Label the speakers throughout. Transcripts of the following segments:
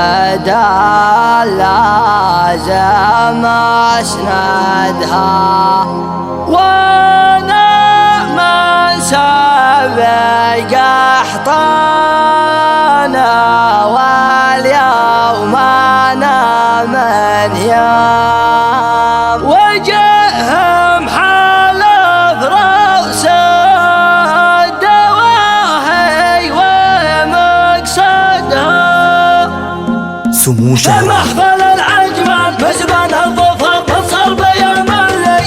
Speaker 1: ودا لازم اسندها، وانا من سابق احطانا واليوم انا من يوم وجههم حلف رأس الدواهي ومقصدها
Speaker 2: سمو شهر
Speaker 1: محفل العجمان مزبان الظفر مفصل بيوم اللي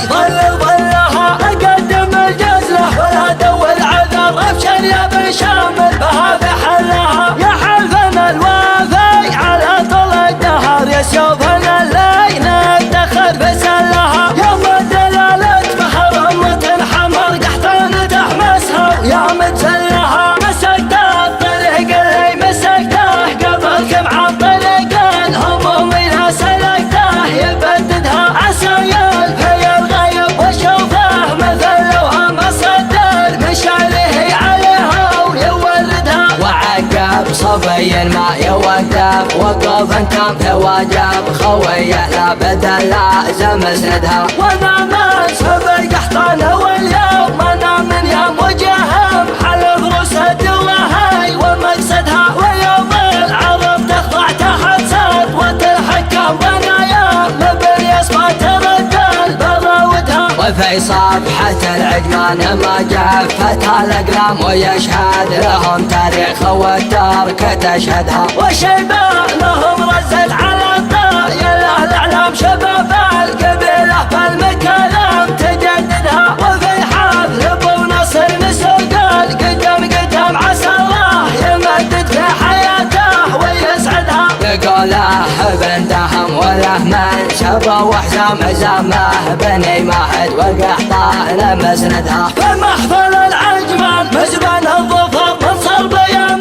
Speaker 1: ظلها اقدم الجزله ولا دول عذر افشل يا بن شامل بها بحلها يا حلفنا الوافي على طول الدهر يا سيوفنا اللي نفتخر بسلها يوم دلالة بحر أمة حمر قحطان تحمسها يا متسلها مسكته الطريق اللي مسكته قبلكم عالطريق الهموم إلى سلكته يبددها عسايل في الغيب وشوفه مثل لوهم الصدر مشعله عليها ويوردها وعقب صبي ما يوقف وقف انتم في واجب خويه لا بدل لازم اسندها وانا من سبق قحطانه واليوم انا من يوم وجههم حلف روس الدواهي ومقصدها ويوم العرب تخضع تحت سطوة الحكام بنايا مبر يصفى ترد البراودها وفي صفحة العجمان ما جفتها الاقلام ويشهد لهم تاريخ والترك تشهدها وشيبانهم رزت على الطايل الاعلام شباب القبيله فالمكالم تجددها وفي حفل ابو نصر مسوق القدم عسى الله يمدد في حياته ويسعدها يقوله ابن دهم وله من شبه وحزام زمه بني مهد وقحطان مسندها فمحفل العجمان مزبان الظفر مفصل بيوم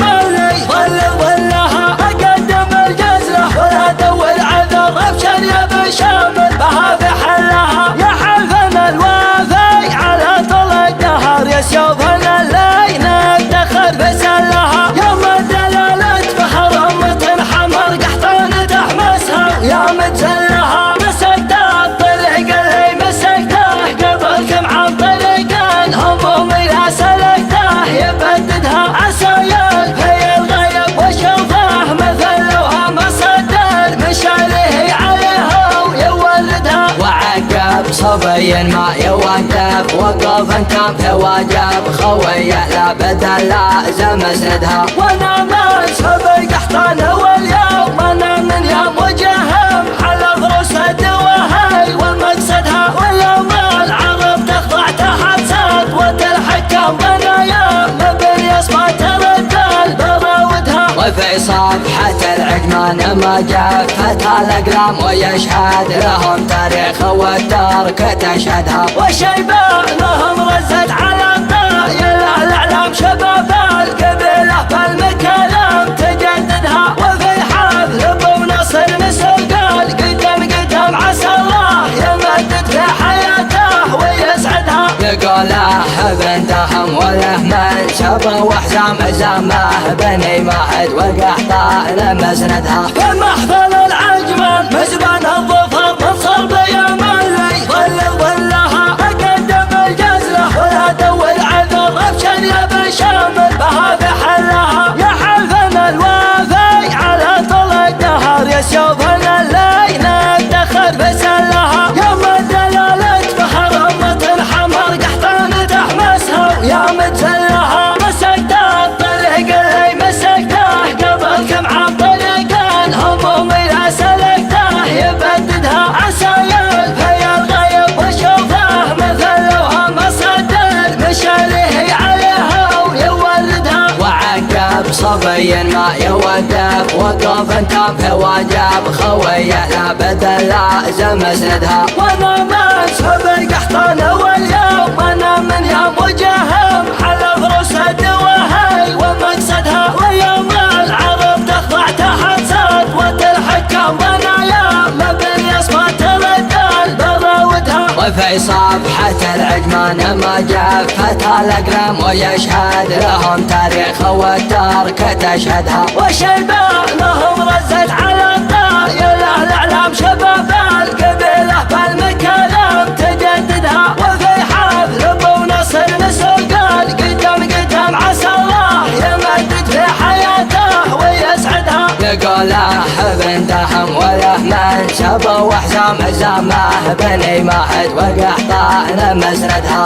Speaker 1: اللي ظلها اقدم الجزله ولا دول عذر افشل يا بن شامل بها بحلها يا حلفنا الوافي على طول الدهر يا سيوفنا اللي نفتخر بسلها يوم دلالة بحر أمة حمر قحطان تحمسها يا متسلها مسكته الطريق اللي مسكته قبلكم عن طريق الهموم إلى سلكته يبددها عسايل في الغيب وشوفه مثل لوهم الصدر مشعله عليها ويولدها وعقب صبي ما يوقف وقف انتم في واجب خويه لا بدل لازم اسندها وانا من سبق قحطانه واليوم انا من يوم وجههم حلف روس الدواهي ومقصدها ويوم العرب تخضع تحت سطوة الحكام بنايا مبر يصفى ترد البراودها وفي صفحة العجمان ما جفتها الاقلام ويشهد لهم تاريخ والترك تشهدها وشيبانهم رزت على الطايل الاعلام شباب القبيله فالمكالم تجددها وفي حفل ابو نصر مسوق القدم عسى الله يمدد في حياته ويسعدها يقوله ابن دهم وله من شبه وحزام زمه بني مهد وقحطان مسندها فمحفل العجمان مزبان الظفر مفصل بيوم اللي ظلها اقدم الجزله ولا دول عذر افشل يا بن شامل بها بحلها يا حلفنا الوافي على طول الدهر يا سيوفنا اللي نفتخر بسلها يوم دلالة بحر أمة حمر قحطان تحمسها يا متسلها مسكته الطريق اللي مسكته قبلكم عن طريق الهموم إلى سلكته يبددها عسايل في الغيب وشوفه مثل لوهم الصدر مشعله عليها ويولدها وعقب صبي ما يوقف وقف انتم في واجب خويه لا بدل لازم اسندها وانا من سبق قحطانه واليوم انا من يوم وجههم حلف روس الدواهي ومقصدها ويوم العرب تخضع تحت سطوة الحكام بنايا مبر يصفى ترد البراودها وفي صفحة العجمان ما جفتها الاقلام ويشهد لهم تاريخ والترك تشهدها وشيبانهم رزت على يقوله بن دهم وله منسب وحزام زامه بني مهد وقحطان مسندها.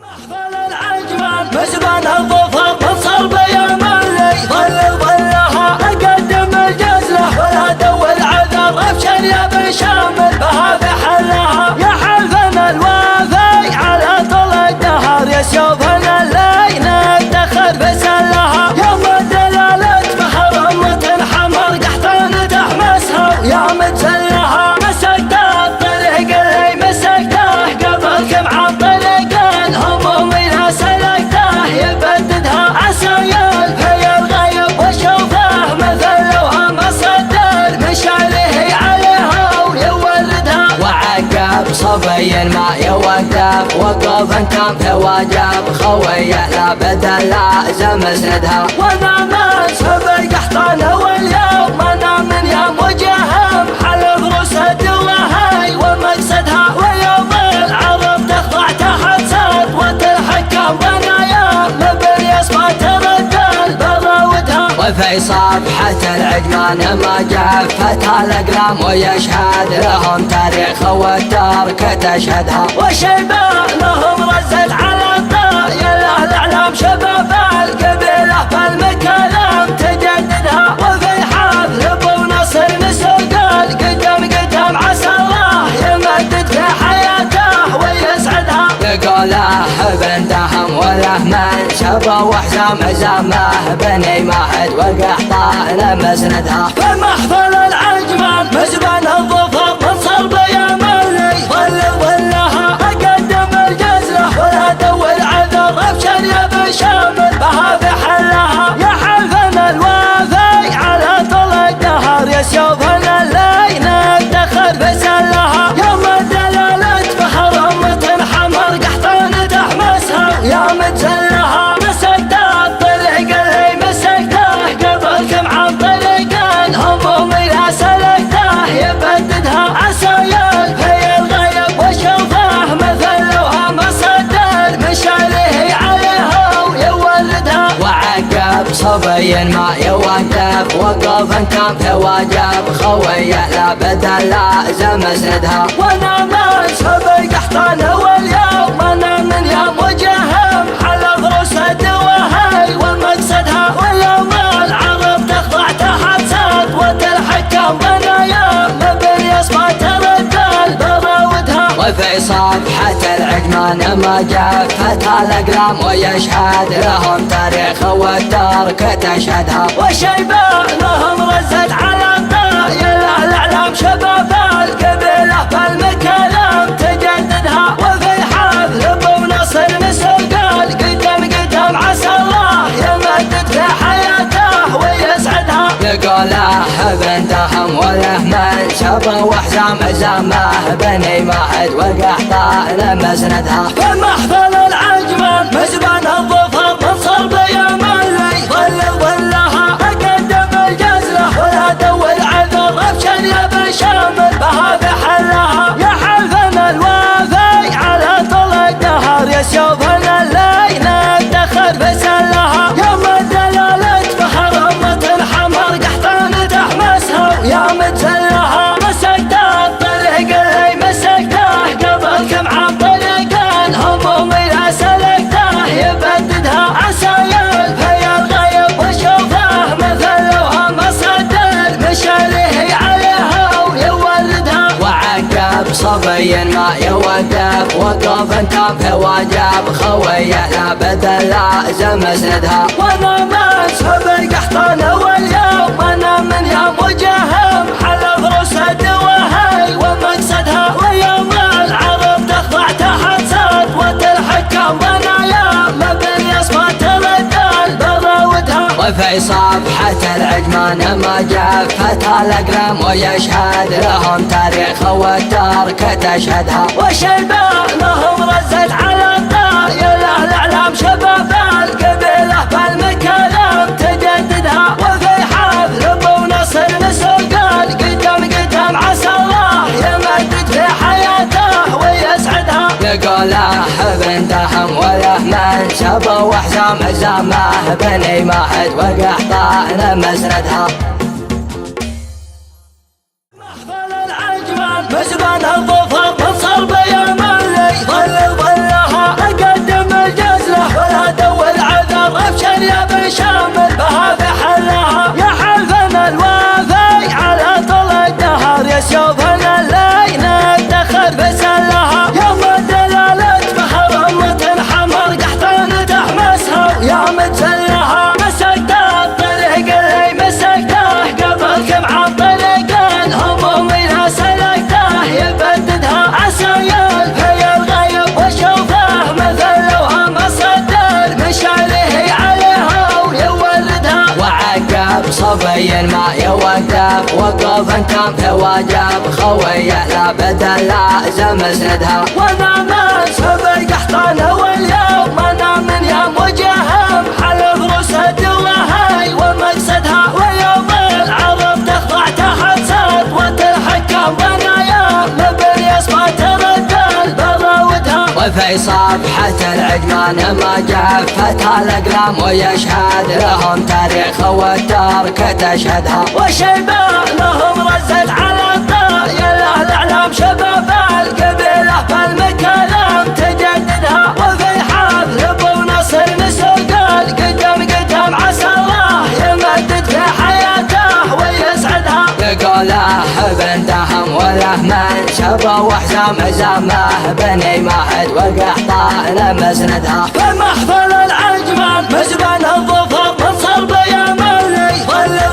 Speaker 1: محفل العجمان مزبان الظفر مصر بيام اللي ظلها اقدم الجزله ولا دول عذر ابشر يا بن شامل بها بحلها يا حلفنا الوافي على طول الدهر يسيوفنا اللي نفتخر بسلها يوم الدلالة بحر أمة حمر قحطان تحمسها ويا متسلها مسكته الطريق اللي مسكته قبلكم عن طريقين همومي لا سلكته يبددها عسايل في الغيب وشوفه مثلوها مصدر مشعله عليها ويوردها وعقب صبي ما يوقف وقف انتم في واجب خويه لا بدل لازم اسندها وانا منسب القحطان واليوم انا من يوم وجهم حلف رسد وهي ومقصدها ويوم العرب تخضع تحت سطوة الحكام بنايا مبن يصفى ترد البراودها وفي صفحة العجمان ما جفتها الاقلام ويشهد لهم تاريخ والترك تشهدها وشيبانهم رزت على الطايله الاعلام شباب القبيله بالمكالم تجددها وفي حفل ابو نصر مسوق القدم عسى الله يمدد في حياته ويسعدها يقوله بن دهم وله منسب وحزام زامه بني مهد وقحطان مسندها في محفل العجمان مزبان الظفر منصر بيام اللي ظلها اقدم الجزله ولا دول عذر ابشر يا بن شامل بها بحلها يا حلفنا الوافي على طول الدهر يسيوفنا اللي نفتخر بسلها يوم الدلالة بحر أمة حمر قحطان تحمسها ويا متسلها مسكته الطريق اللي مسكته قبلكم عن طريقين همومي لا سلكته يبددها عسايل في الغيب وشوفه مثلوها مصدر مشعله عليها ويوردها وعقب صبي ما يوقف وقف انتم في واجب خويه لا بدل لازم اسندها وانا منسب القحطان واليوم انا من يوم وجهم حلف رسد وهي ومقصدها ويوم العرب تخضع تحت سطوة الحكام بنايا مبن يصفى ترد البراودها وفي صفحة العجمان ما جفتها الاقلام ويشهد لهم تاريخ والترك تشهدها وشيبانهم رزت على الطايله الاعلام شباب القبيله بالمكالم تجددها وفي حفل ابو نصر مسوق القدم عسى الله يمدد في حياته ويسعدها يقوله بن دهم وله منسب وحزام زامه بني مهد وقحطان مسندها في محفل العجمان مزبان الظفر منصر بيام اللي ظلها اقدم الجزله ولا دول عذر ابشر يا بن شامل بها بحلها يا حلفنا الوافي على طول الدهر يسيوفنا اللي نفتخر بسلها يوم الدلالة بحر أمة حمر قحطان تحمسها ويا متسلها مسكته الطريق اللي مسكته قبلكم عن طريقين همومي لا سلكته يبددها عسايل في الغيب وشوفه مثلوها مصدر مشعله عليها ويوردها وعقب صبي ما يوقف وقف انتم في واجب خويه لا بدل لازم اسندها وانا منسب القحطان واليوم انا من يوم وجهم حلف رسد وهي ومقصدها ويوم العرب تخضع تحت سطوة الحكام بنايا مبن يصفى ترد البراودها وفي صفحة العجمان ما جفتها الاقلام ويشهد لهم تاريخ والترك تشهدها وشيبانهم رزت على الطايله الاعلام شباب القبيله بالمكالم تجددها وفي حفل ابو نصر مسوق القدم عسى الله يمدد في حياته ويسعدها يقوله بن دهم وله منسبه وحزام عزامه بني ماحد وقحطان مسندها. محفل العجمان مزبان الظفر من صلب يملي ظلها اقدم الجزله ولا دور عذر افشل يا بن شامل بها بحلها يا حلفنا الوافي على طول الدهر يا سيوفنا اللي نفتخر بسلها يوم دلالة بحر أمة حمر قحطان تحمسها يا متسلها مسكت الطريق اللي مسكته قبلكم عن طريق الهموم إذا سلكته يبددها عسايل في الغيب وشوفه مثل لوها مصدر مشعله عليها ويوردها وعقب صبي ما يوقف وقف كان في واجب خويه لا بدل لازم اسندها وانا من سبق قحطان واليوم انا من يوم وجهم حلف روس الدواهي ومقصدها ويوم العرب تخضع تحت سطوة الحكام بنايا مبني يصفى ترد البراودها وفي صفحة العجمان ما جفت الاقلام ويشهد لهم تاريخ والترك تشهدها وشيبان لهم رزت على الطايا الاعلام شباب القبيله بالمكالم تجددها وفي حفل ابو نصر مسوق القدم عسى الله يمدد في حياته ويسعدها لقوله ابن دهم وله منسبه وحزام عزامه بني ماحد وقحطان مسندها في محفل العجمان مزبان الظفر من صلب يملي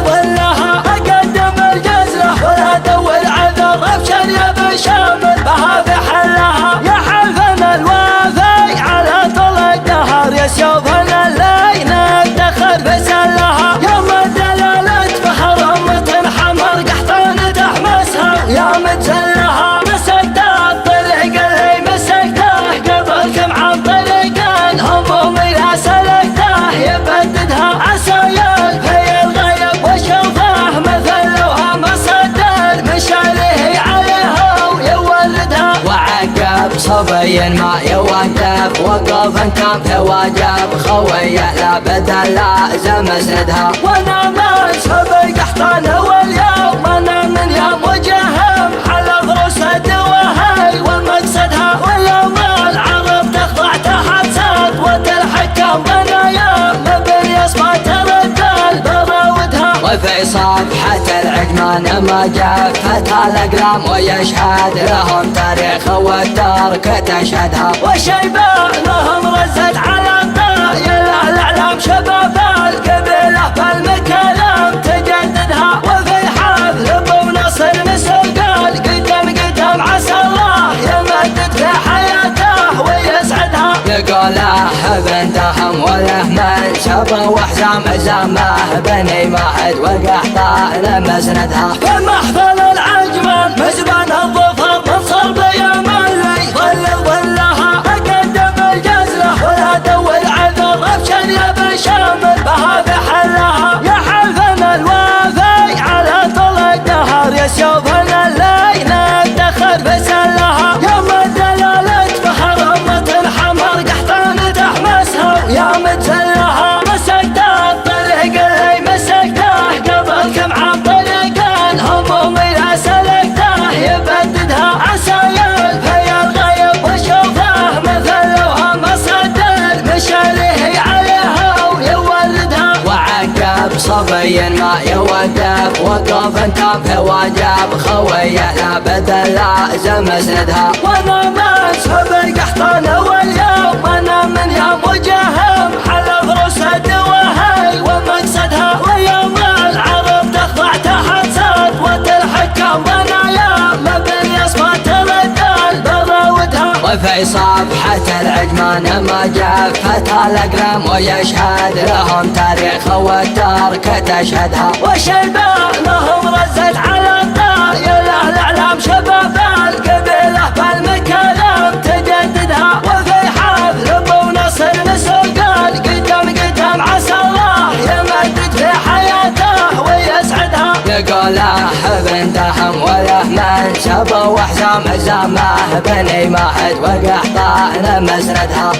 Speaker 1: ظلها اقدم الجزله ولا دور عذر ابشر يا بن شامل بها بحلها يا حلفنا الوافي على طول الدهر يا سيوفنا اللي نفتخر بسلها يوم دلالة بحر أمة حمر قحطان تحمسها يا متسلها مسكت الطريق اللي مسكته قبلكم عن طريق الهموم إذا سلكته يبددها عسايل في الغيب وشوفه مثل لوها مصدر مشعله عليها ويوردها وعقب صبي ما يوقف وقف كان في واجب خويه لا بدل لازم اسندها وانا من سبق قحطان واليوم انا من يوم وجهم حلف روس الدواهي ومقصدها ويوم العرب تخضع تحت سطوة الحكام بنايا مبني يصفى ترد البراودها وفي صفحة العجمان ما جفت الاقلام ويشهد لهم تاريخ والترك تشهدها وشيبان لهم رزت على الطايا الاعلام شباب القبيله بالمكالم تجددها وفي حفل ابو نصر مسوق القدم عسى الله يمدد في حياته ويسعدها لقوله ابن دهم وله منسبه وحزام عزامه بني ماحد وقحطان مسندها في محفل العجمان مزبان الظفر من صلب يملي ظلها اقدم الجزله ولا دور عذر ابشر يا بن شامل بها بحلها يا حلفنا الوافي على طول الدهر يا سيوفنا اللي نفتخر بسلها يوم دلالة بحر أمة حمر قحطان تحمسها يا متسلها مسكت الطريق اللي مسكته قبلكم عن طريق الهموم إذا سلكته يبددها عسايل في الغيب وشوفه مثل لوها مصدر مشعله عليها ويوردها وعقب صبي ما يوقف وقف كان في واجب خويه لا بدل لازم اسندها وانا من سبق قحطان واليوم انا من يوم وجهم حلف روس الدواهي ومقصدها ويوم العرب تخضع تحت سطوة الحكام بنايا مبني يصفى ترد البراودها وفي صفحة العجمان ما جفت الاقلام ويشهد لهم تاريخ والترك تشهدها وشيبان لهم رزت على الطايا الاعلام شباب القبيله بالمكالم تجددها وفي حفل ابو نصر مسوق القدم عسى الله يمدد في حياته ويسعدها لقوله ابن دهم وله منسبه وحزام عزامه بني ماحد وقحطان مسندها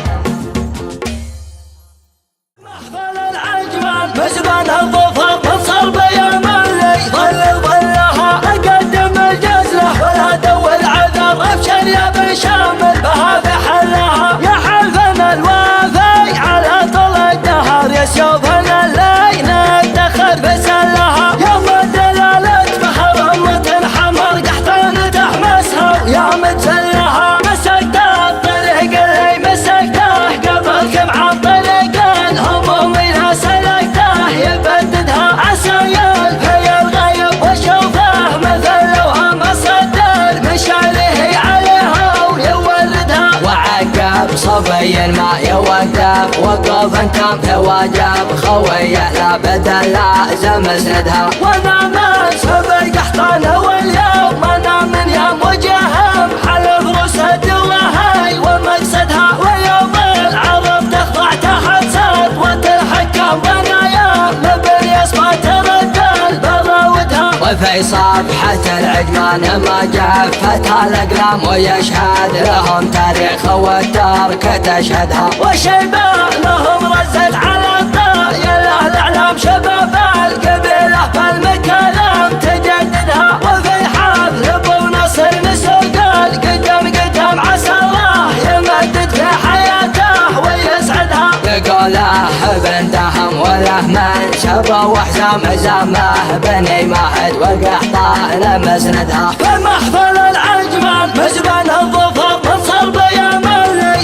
Speaker 1: وقف وقف انت في واجب خويه لا بدل لازم اسندها. وانا مسحب القحطان واليوم انا من يوم وجهم حلف رسد وهي ومقصدها. ويوم العرب تخضع تحت سطوة الحكام بنايا مبني يصفى ترد البراودها. وفي صفحة العجمان ما جفت الاقلام ويشهد لهم تاريخ والترك تشهدها. وشيبانهم رزت على الطايله الاعلام شباب القبيله بالمكالم تجددها. وفي حفل ابو نصر مسوق القدم قدم عسى الله يمدد في حياته ويسعدها. يقوله ابن دهم وله منشب وحزام زمه بني مهد والقحطان مسندها. في محفل العجمان مزبن الظفر من صلب يا ملي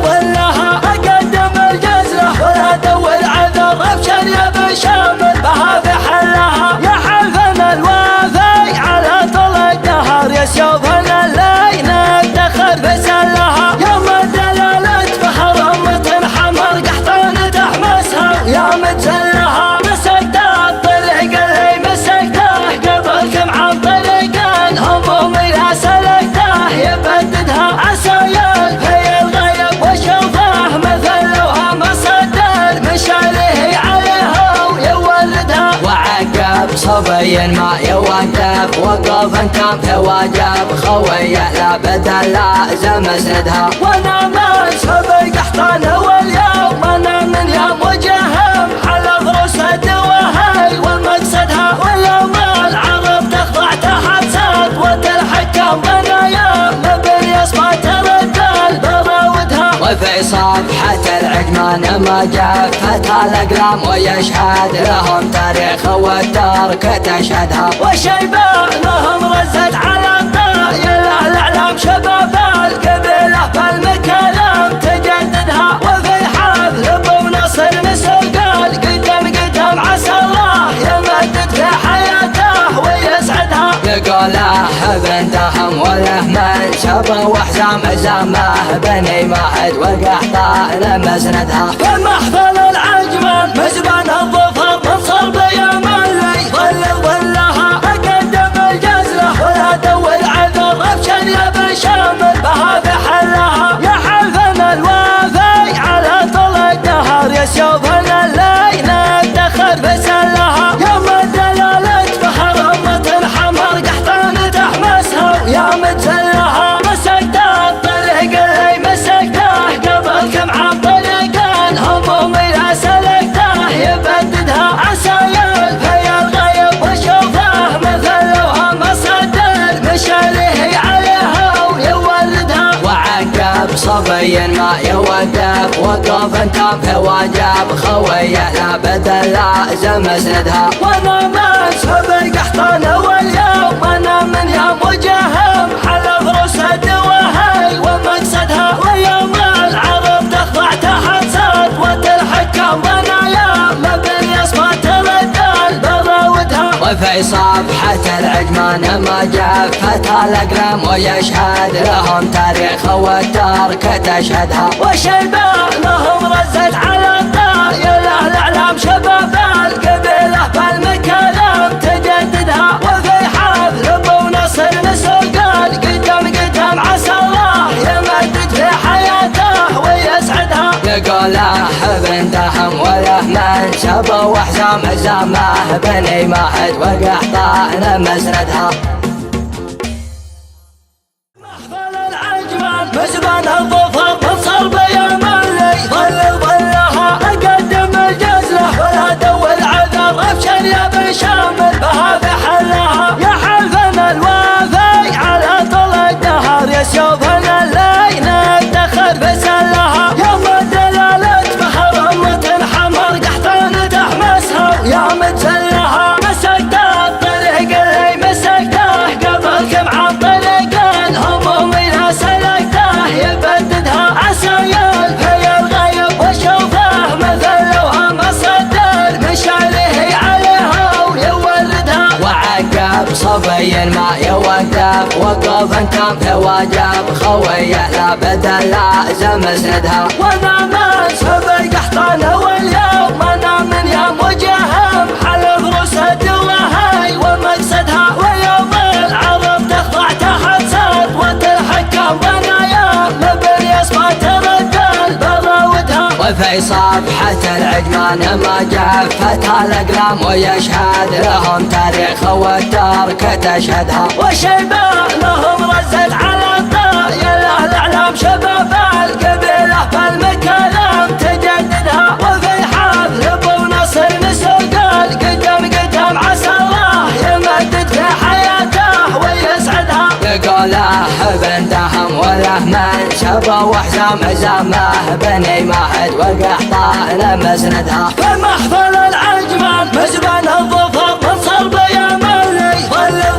Speaker 1: ظلها اقدم الجزله ولا دور عذر ابشر يا بن شامل بها في حلها. يا حلفنا الوافي على طول الدهر يا سيوفنا اللي نفتخر بسلها. يوم الدلالة بحر أمة حمر قحطان تحمسها يا متسلها. مسكته الطريق اللي مسكته قبلكم عن طريقين همومي لا سلكته يبددها. عسايل في الغيب وشوفه مثلوها مصدر مشاريه عليها ويولدها. وعقب صبي ما يوقف وقف انت في واجب خويه لا بدل لازم اسندها. وانا مسحب القحطان واليوم انا من يوم وجهم حلف رسد وهي ومقصدها. ويوم العرب تخضع تحت سطوة الحكام بنايا مبني يصفى ترد البراودها. وفي صفحة العجمان ما جفت الاقلام ويشهد لهم تاريخ والترك تشهدها. وشيبانهم رزت على الطايله الاعلام شباب القبيله بالمكالم تجددها. وفي حفل ابو نصر مسوق القدم قدم عسى الله يمدد في حياته ويسعدها. يقوله ابن دهم وله منشب وحزام زمه بني مهد والقحطان مسندها. في محفل العجمان مزبن الظفر من صلب يا ملي ظلها اقدم الجزله ولا دور عذر ابشر يا بن شامل بها في حلها. يا حلفنا الوافي على طول الدهر يا سيوفنا اللي نفتخر بسلها. يوم الدلالة بحر أمة حمر قحطان تحمسها يا متسلها. مسكته الطريق اللي مسكته قبلكم عن طريقين همومي لا سلكته يبددها. عسايل في الغيب وشوفه مثلوها مصدر مشاريه عليها ويولدها. وعقب صبي ما يوقف وقف انت في واجب خويه لا بدل لازم اسندها. وانا مسحب القحطان واليوم انا من يوم وجهم حلف رسد وهي ومقصدها. ويوم العرب تخضع تحت سطوة الحكام بنايا مبني يصفى ترد البراودها. وفي صفحة العجمان ما جفت الاقلام ويشهد لهم تاريخ والترك تشهدها. وشيبانهم رزت على الطايله الاعلام شباب القبيله بالمكالم تجددها. وفي حفل ابو نصر مسوق القدم قدم عسى الله يمدد في حياته ويسعدها. يقوله ابن دهم وله منشب وحزام زمه بني مهد والقحطان مسندها. محفل العجمان مزبن الظفر من صلب يا ملي ظلها اقدم الجزله ولا دور عذر ابشر يا بن شامل بها في حلها. يا حلفنا الوافي على طول الدهر يا سيوفنا اللي نفتخر بسلها. يوم الدلالة بحر أمة حمر قحطان تحمسها يا متسلها. مسكته الطريق اللي مسكته قبلكم عن طريقين همومي لا سلكته يبددها. عسايل في الغيب وشوفه مثلوها مصدر مشاريه عليها ويولدها. وعقب صبي ما يوقف وقوفا تام في واجب خويه لا بدل لازم اسندها. وانا من سبق قحطانه واليوم انا من يوم وجهم حلف رسد وهي ومقصدها. ويوم العرب تخضع تحت سطوة الحكام بنايا مبن يصفى تردل بغاوتها. وفي صفحة العجمان ما جفت الأقلام ويشهد لهم تاريخ والترك تشهدها. وشيبانهم رزت على الطايلة الأعلام شباب القبيلة بالمكالم تجددها. وفي حفل أبو نصر نسوق القدم عسى الله يمدد في حياته ويسعدها. يقوله ابن دهم وله من شبه وحزام زمه بني مهد وقحطان مسندها. في محفل العجمان مزبان الظفر من صلب يا ملي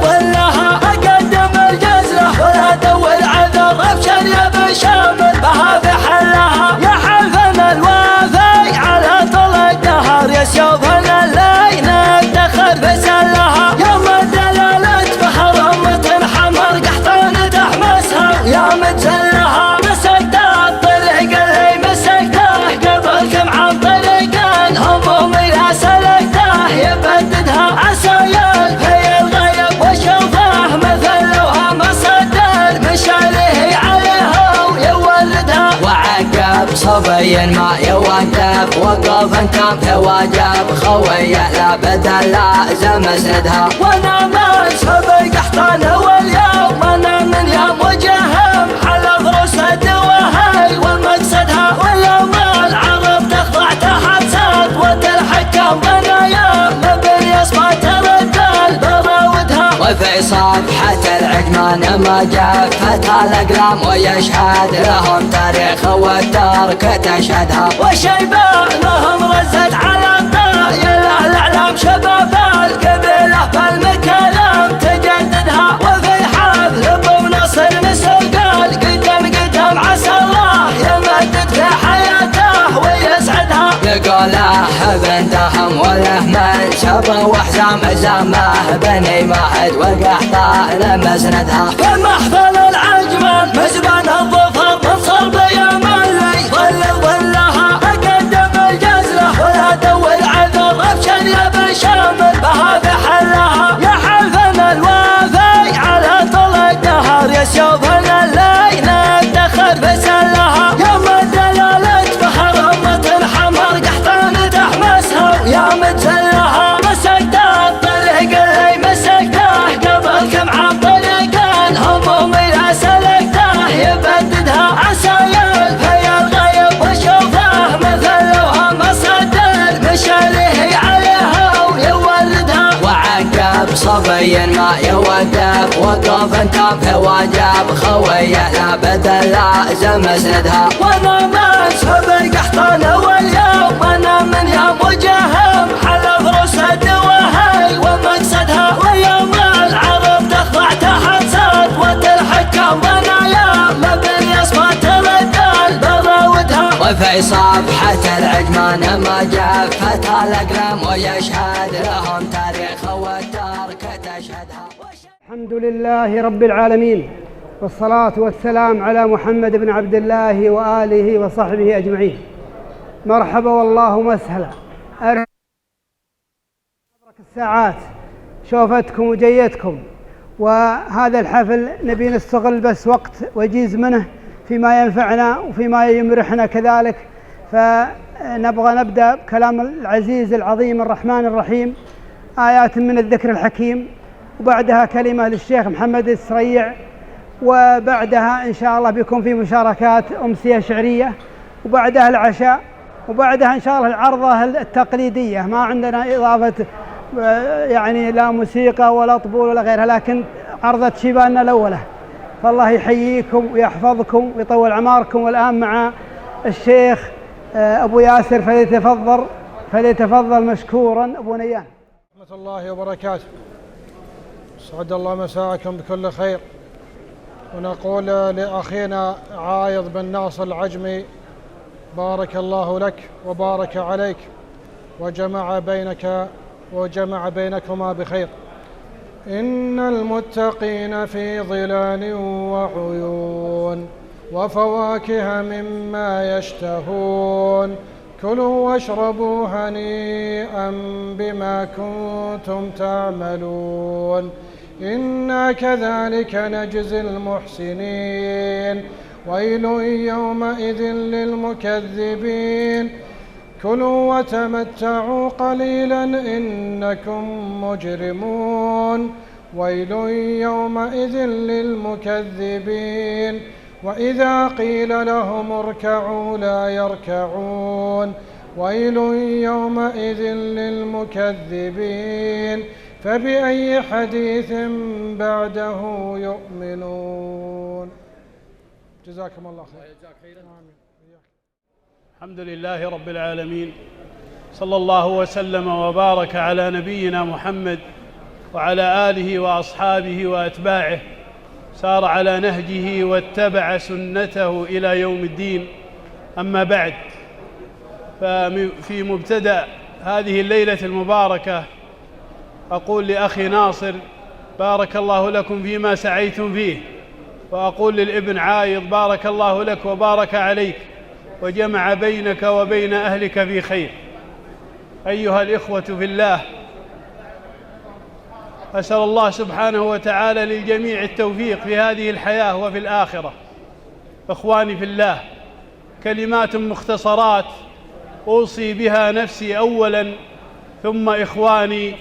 Speaker 1: ظلها اقدم الجزله ولا دور عذر ابشر يا بن شامل بها بحلها. يا حلفنا الوافي على طول الدهر يسيوفنا اللي نفتخر بسلها. يوم الدلالة فخر أمة حمر قحطان تحمسها يا متسلها. مسكت الطريق اللي مسكته قبلكم عن طريقين همومي لا سلكته يبددها. عسايل في الغيب وشوفه مثل لوها مصدر مشاريه عليها ويولدها. وعقب صبي ما يوقف وقوفا تام في واجب خويه لا بدل لازم اسندها. وانا من سبق قحطانه واليوم انا من يوم وجهم حلف رسد وهي ومقصدها. ويوم العرب تخضع تحت سطوة الحكام بنايا مبن يصفى تردل بغاوتها. وفي صفحة العجمان ما جفت الأقلام ويشهد لهم تاريخ والترك تشهدها. وشيبانهم رزت على الطايلة الأعلام شباب القبيلة بالمكالم تجددها. وفي حفل أبو نصر نسوق القدم عسى الله يمدد في حياته ويسعدها. يقوله ابن دهم وله من شبه وحزام زمه بني مهد وقحطان مسندها. في محفل العجمان مزبان الظفر من صلب يا ملي ظلها اقدم الجزله ولا دور عذر ابشر يا بن شامل بها بحلها. يا حلفنا الوافي على طول الدهر يسيوفنا اللي نفتخر بسلها. يوم الدلالة فخر أمة حمر قحطان تحمسها يا متسلها. مسكت الطريق اللي مسكته قبلكم عن طريقين همومي لا سلكته يبددها. عسايل في الغيب وشوفه مثل لوها مصدر مشاريه عليها ويولدها. وعقب صبي ما يوقف وقوفا تام في واجب خويه لا بدل لازم اسندها. وانا من سبق قحطانه واليوم انا من يوم وجهم حلف رسد وهي ومقصدها. ويوم العرب تخضع تحت سطوة الحكام بنايا مبن يصفى تردل بغاوتها. وفي صفحة العجمان ما جفت الأقلام ويشهد لهم تاريخ والترك تشهدها.
Speaker 3: الحمد لله رب العالمين والصلاة والسلام على محمد بن عبد الله وآله وصحبه أجمعين. مرحبا والله مسهلا. أرجو الساعات شوفتكم وجيتكم. وهذا الحفل نبي نستغل بس وقت وجيز منه فيما ينفعنا وفيما يمرحنا كذلك. فنبغى نبدأ بكلام العزيز العظيم الرحمن الرحيم آيات من الذكر الحكيم، وبعدها كلمة للشيخ محمد السريع، وبعدها إن شاء الله بيكون في مشاركات أمسية شعرية، وبعدها العشاء، وبعدها إن شاء الله العرضة التقليدية. ما عندنا إضافة يعني لا موسيقى ولا طبول ولا غيرها، لكن عرضة شيباننا الأولى. فالله يحييكم ويحفظكم ويطول أعماركم. والآن مع الشيخ أبو ياسر فليتفضل مشكورا أبو نيان.
Speaker 4: ورحمة الله وبركاته. سعد الله مساءكم بكل خير. ونقول لأخينا عايض بن ناصر العجمي بارك الله لك وبارك عليك وجمع بينكما بخير. إن المتقين في ظلال وعيون وفواكه مما يشتهون كلوا واشربوا هنيئا بما كنتم تعملون إنا كذلك نجزي المحسنين ويل يومئذ للمكذبين كلوا وتمتعوا قليلا إنكم مجرمون ويل يومئذ للمكذبين وإذا قيل لهم اركعوا لا يركعون ويل يومئذ للمكذبين فبأي حديث بعده يؤمنون. جزاكم الله خير.
Speaker 5: الحمد لله رب العالمين، صلى الله وسلم وبارك على نبينا محمد وعلى آله وأصحابه وأتباعه، سار على نهجه واتبع سنته إلى يوم الدين. أما بعد، ففي مبتدأ هذه الليلة المباركة أقول لأخي ناصر: بارك الله لكم فيما سعيتم فيه، وأقول للابن عايض: بارك الله لك وبارك عليك وجمع بينك وبين أهلك في خير. أيها الإخوة في الله، أسأل الله سبحانه وتعالى للجميع التوفيق في هذه الحياة وفي الآخرة. إخواني في الله، كلمات مختصرات أوصي بها نفسي أولا ثم إخواني.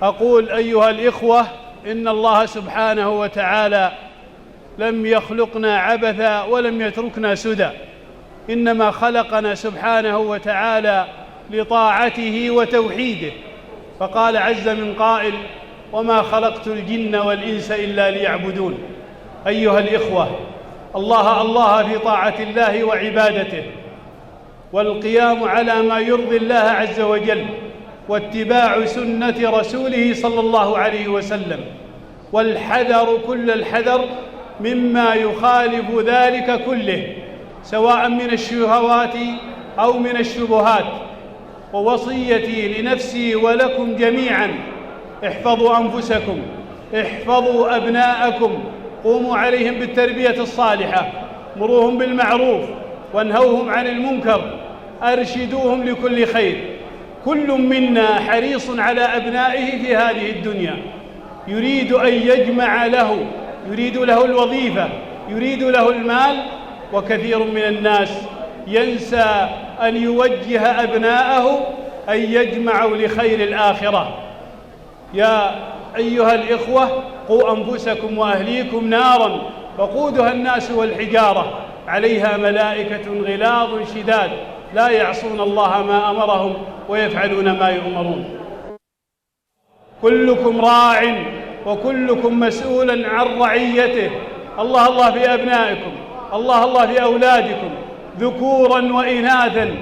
Speaker 5: أقول: أيها الإخوة، إن الله سبحانه وتعالى لم يخلقنا عبثا ولم يتركنا سدى، إنما خلقنا سبحانه وتعالى لطاعته وتوحيده، فقال عز من قائل: وما خلقت الجن والإنس إلا ليعبدون. أيها الإخوة، الله في طاعة الله وعبادته، والقيام على ما يرضي الله عز وجل، واتباع سنة رسوله صلى الله عليه وسلم، والحذر كل الحذر مما يخالف ذلك كله، سواء من الشهوات أو من الشبهات. ووصيتي لنفسي ولكم جميعا: احفظوا أنفسكم، احفظوا أبناءكم، قوموا عليهم بالتربية الصالحة، مروهم بالمعروف وانهوهم عن المنكر، أرشدوهم لكل خير. كل منا حريص على أبنائه في هذه الدنيا، يريد أن يجمع له، يريد له الوظيفة، يريد له المال، وكثير من الناس ينسى أن يوجه أبناءه أن يجمعوا لخير الآخرة. يا أيها الإخوة، قوا أنفسكم وأهليكم نارا وقودها الناس والحجارة، عليها ملائكة غلاظ شداد لا يعصون الله ما أمرهم ويفعلون ما يؤمرون. كلكم راع وكلكم مسؤول عن رعيته. الله في أبنائكم، الله في أولادكم، ذكورا وإناثا،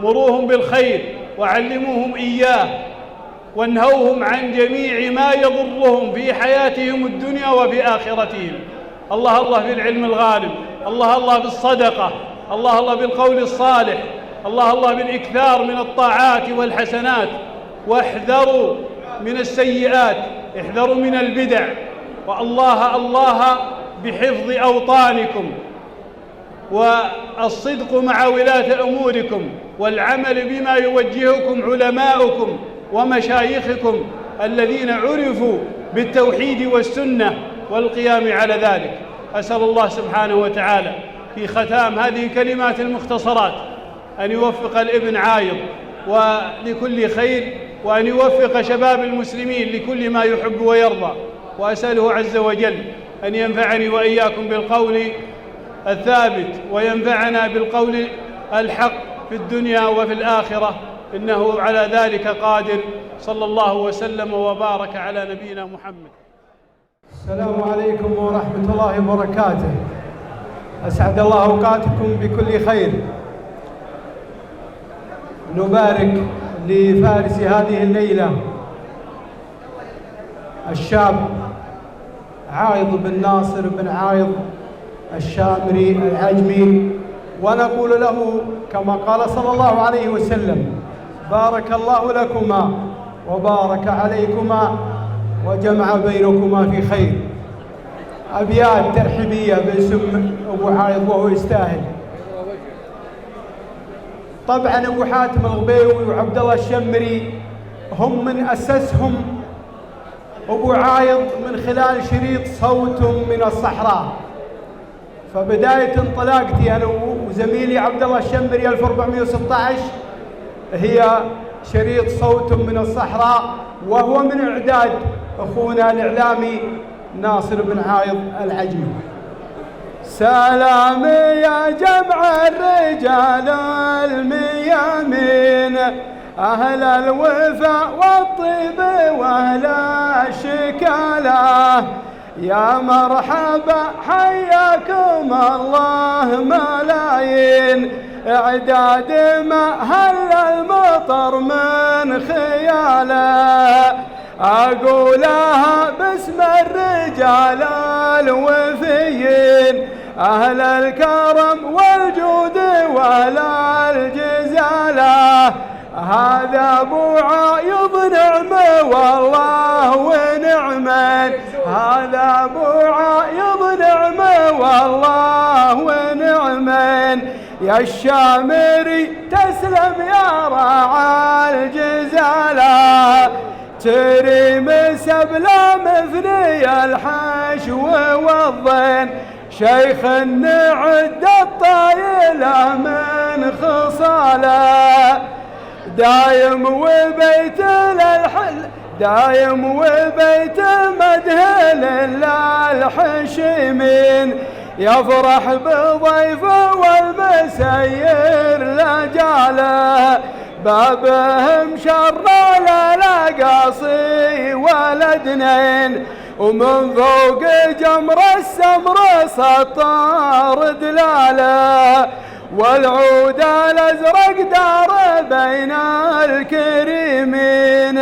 Speaker 5: مروهم بالخير وعلموهم إياه، وانهوهم عن جميع ما يضرهم في حياتهم الدنيا وفي آخرتهم. الله في العلم الغالب، الله بالصدقة، الله بالقول الصالح، الله بالإكثار من الطاعات والحسنات، واحذروا من السيئات، احذروا من البدع، والله بحفظ أوطانكم، والصدق مع ولاة أموركم، والعمل بما يوجهكم علماؤكم ومشايخكم الذين عرفوا بالتوحيد والسنة والقيام على ذلك. أسأل الله سبحانه وتعالى في ختام هذه الكلمات المختصرات أن يوفق الابن عايض ولكل خير، وأن يوفق شباب المسلمين لكل ما يحب ويرضى، وأسأله عز وجل أن ينفعني وإياكم بالقول الثابت، وينفعنا بالقول الحق في الدنيا وفي الآخرة، إنه على ذلك قادر. صلى الله وسلم وبارك على نبينا محمد.
Speaker 6: السلام عليكم ورحمة الله وبركاته. أسعد الله أوقاتكم بكل خير. نبارك لفارس هذه الليلة الشاب عايض بن ناصر بن عايض الشامري العجمي، ونقول له كما قال صلى الله عليه وسلم: بارك الله لكما وبارك عليكما وجمع بينكما في خير. أبيات ترحيبية باسم أبو عايض وهو يستاهل. طبعا أبو حاتم الغبيوي وعبد الله الشمري هم من أسسهم أبو عايض من خلال شريط صوت من الصحراء. فبداية انطلاقتي أنا وزميلي عبد الله الشمري 1416 هي شريط صوت من الصحراء، وهو من إعداد أخونا الإعلامي ناصر بن عايض العجمي. سلام يا جمع الرجال الميامين، أهل الوفاء والطيب وأهل الشكالة، يا مرحبا حياكم الله ملايين، إعداد ما هل المطر من خياله، أقولها باسم الرجال الوفيين، أهل الكرم والجود وأهل الجزالة، هذا أبو عايض نعمة والله ونعمة، هذا أبو عايض نعمة والله ونعمة، يا الشامري تسلم يا راعى الجزالة، تريم سبلا مفني الحشو والضين، شيخ نعد الطايلة من خصاله، دايم وبيت للحل دايم وبيت مدهل للحشيمين، يفرح بضيفه والمسير لجاله، بابهم شر لا قاصي ولدنين، ومن فوق جمر السمر سطار دلاله، والعود الازرق دار بين الكريمين،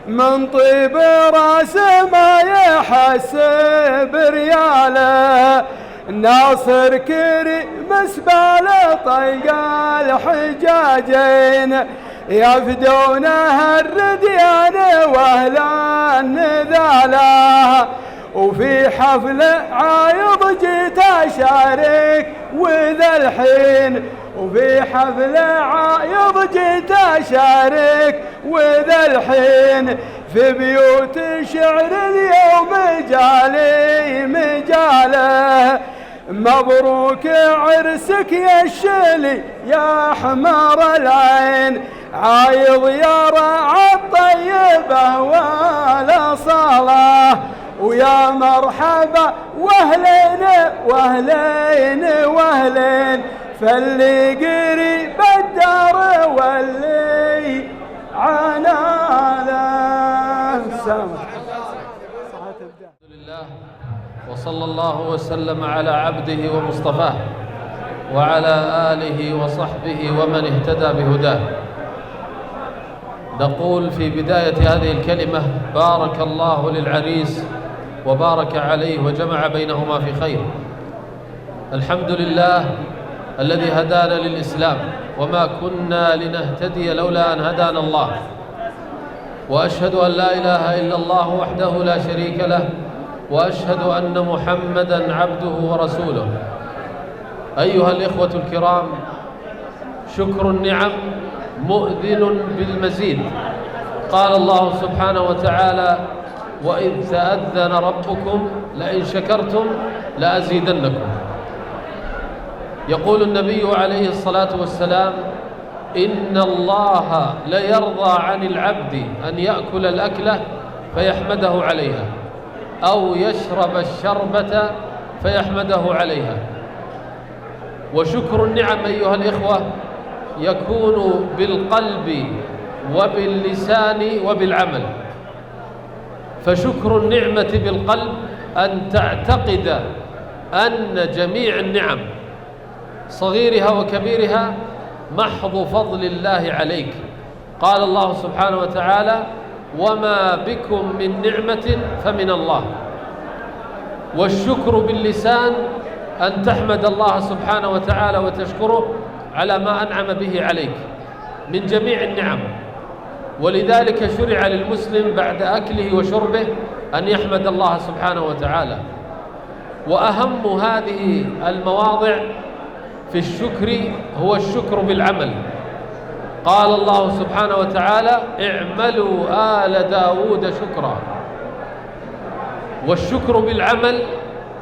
Speaker 6: من طيب راس ما يحسب رياله، ناصر كريم سبال طيق الحجاجين، يفدونها الرديان واهل النذاله، وفي حفل عايض جيت اشارك وذا الحين، وفي حفل عايض جيت اشارك وذا الحين، في بيوت شعر اليوم مجالي مجاله، مبروك عرسك يا الشلي يا حمار العين، عايض يا راعى الطيبة والأصالة، ويا مرحبا واهلين واهلين واهلين، فاللي قريب الدار واللي عناله. الحمد
Speaker 7: لله وصلى الله وسلم على عبده ومصطفاه وعلى آله وصحبه ومن اهتدى بهداه. نقول في بداية هذه الكلمة: بارك الله للعريس وبارك عليه وجمع بينهما في خير. الحمد لله الذي هدانا للإسلام، وما كنا لنهتدي لولا أن هدانا الله، وأشهد أن لا إله إلا الله وحده لا شريك له، وأشهد أن محمدًا عبده ورسوله. أيها الإخوة الكرام، شكر النعم مؤذن بالمزيد. قال الله سبحانه وتعالى: وإذ تأذن ربكم لئن شكرتم لأزيدنكم. يقول النبي عليه الصلاة والسلام: إن الله ليرضى عن العبد أن يأكل الأكلة فيحمده عليها، أو يشرب الشربة فيحمده عليها. وشكر النعم أيها الإخوة يكون بالقلب وباللسان وبالعمل. فشكر النعمة بالقلب أن تعتقد أن جميع النعم صغيرها وكبيرها محض فضل الله عليك. قال الله سبحانه وتعالى: وما بكم من نعمة فمن الله. والشكر باللسان أن تحمد الله سبحانه وتعالى وتشكره على ما أنعم به عليك من جميع النعم. ولذلك شرع للمسلم بعد أكله وشربه أن يحمد الله سبحانه وتعالى. وأهم هذه المواضع في الشكر هو الشكر بالعمل. قال الله سبحانه وتعالى: اعملوا آل داود شكرا. والشكر بالعمل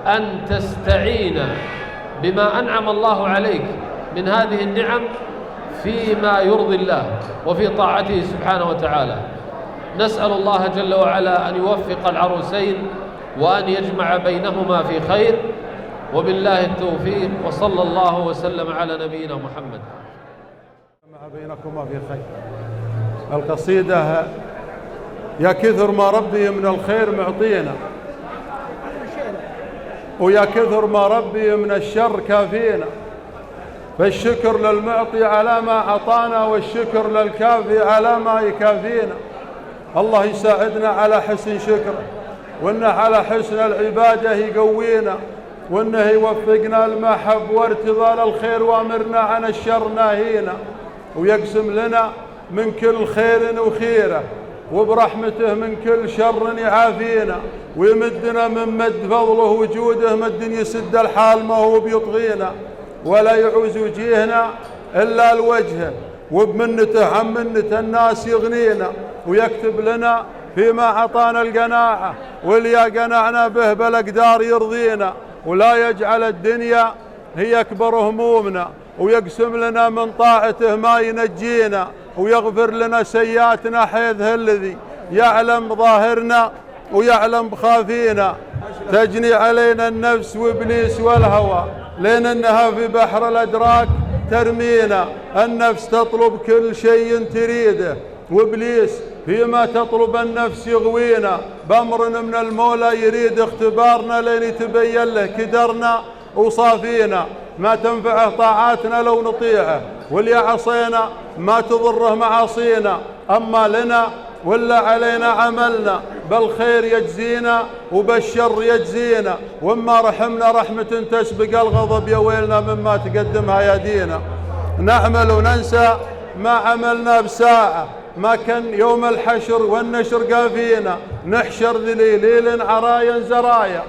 Speaker 7: أن تستعين بما أنعم الله عليك من هذه النعم فيما يرضي الله وفي طاعته سبحانه وتعالى. نسأل الله جل وعلا أن يوفق العروسين وأن يجمع بينهما في خير، وبالله التوفيق، وصلى الله وسلم على نبينا محمد.
Speaker 8: جمع بينكما في خير. القصيدة: يا كثر ما ربي من الخير معطينا، ويا كثر ما ربي من الشر كافينا، فالشكر للمعطي على ما أعطانا، والشكر للكافي على ما يكافينا. الله يساعدنا على حسن شكره، وإنه على حسن العبادة يقوينا، وإنه يوفقنا المحب وارتضاء الخير، وامرنا عن الشر ناهينا، ويقسم لنا من كل خير وخيره، وبرحمته من كل شر يعافينا، ويمدنا من مد فضله وجوده مد يسد الحال ما هو بيطغينا، ولا يعوز وجيهنا إلا الوجه، وبمنته عن منة الناس يغنينا، ويكتب لنا فيما أعطانا القناعة، واللي قنعنا به بالأقدار يرضينا، ولا يجعل الدنيا هي أكبر همومنا، ويقسم لنا من طاعته ما ينجينا، ويغفر لنا سيئاتنا حيث الذي يعلم ظاهرنا ويعلم بخافينا. تجني علينا النفس وإبليس والهوى، لين أنها في بحر الأدراك ترمينا. النفس تطلب كل شيء تريده، وإبليس فيما تطلب النفس يغوينا، بأمر من المولى يريد اختبارنا لين يتبين له كدرنا وصافينا. ما تنفعه طاعاتنا لو نطيعه، واللي عصينا ما تضره معاصينا. أما لنا ولا علينا عملنا، بالخير يجزينا وبالشر يجزينا، وما رحمنا رحمة تسبق الغضب، يا ويلنا مما تقدمها يدينا. نعمل وننسى ما عملنا بساعة، ما كان يوم الحشر والنشر قافينا. نحشر ذليل عرايا زرايا،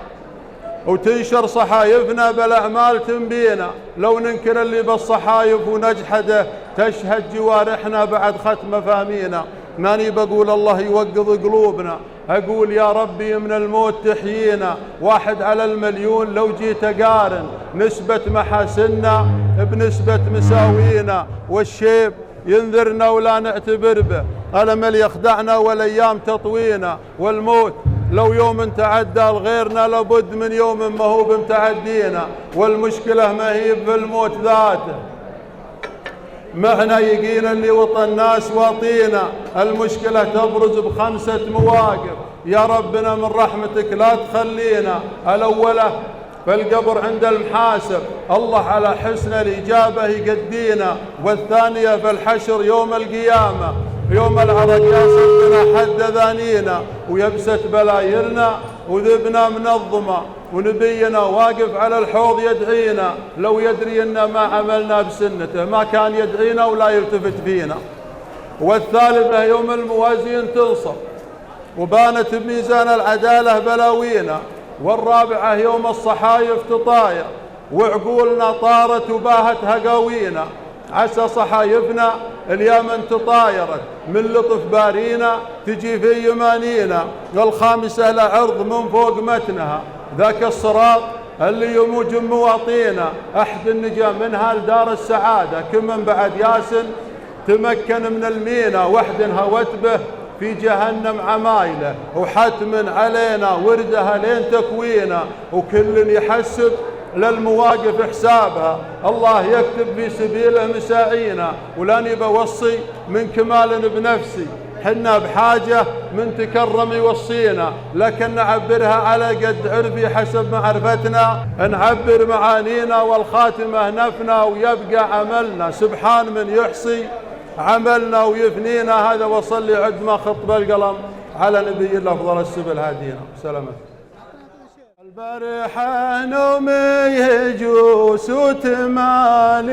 Speaker 8: وتنشر صحايفنا بالأعمال تنبينا. لو ننكر اللي بالصحايف ونجحده، تشهد جوارحنا بعد ختم فهمينا. ماني بقول الله يوقظ قلوبنا، أقول يا ربي من الموت تحيينا. 1 على المليون لو جيت أقارن نسبة محاسننا بنسبة مساوينا، والشيب ينذرنا ولا نعتبر به، الأمل يخدعنا والأيام تطوينا. والموت لو يوم تعدى لغيرنا، لابد من يوم ما هو بمتعدينا. والمشكلة ما هي في الموت ذاته، معنا يقينا اللي وطى الناس واطينا. المشكلة تبرز ب5 مواقف، يا ربنا من رحمتك لا تخلينا. الأولى فالقبر عند المحاسب، الله على حسن الإجابة يقدينا. والثانية فالحشر يوم القيامة، يوم العرج ياسدنا حد ذانينا، ويبست بلايلنا وذبنا منظمة، ونبينا واقف على الحوض يدعينا. لو يدري إن ما عملنا بسنته ما كان يدعينا ولا يلتفت فينا. والثالثة يوم الموازين تنصب وبانت بميزان العدالة بلاوينا. والرابعة يوم الصحايف تطاير وعقولنا طارت وباهت هقاوينا. عسى صحايفنا اليمن تطايرت من لطف بارينا، تجي في يمانينا. والخامسة لعرض من فوق متنها، ذاك الصراط اللي يموج مواطينا. أحد النجا منها لدار السعادة، كمن بعد ياسن تمكن من المينا. وحد هوت به في جهنم عمايله، وحتم علينا وردها لين تكوينا. وكل يحسب للمواقف حسابها، الله يكتب في سبيله مساعينا. ولاني بوصي من كمال بنفسي، حنا بحاجة من تكرم يوصينا، لكن نعبرها على قد عرفي حسب معرفتنا. نعبر معانينا والخاتمة نفنا، ويبقى عملنا سبحان من يحصي عملنا ويفنينا. هذا وصلي عد ما خطب القلم على نبي الله أفضل السبل هادينا. سلامة. البرحة نومي جوس وتماليل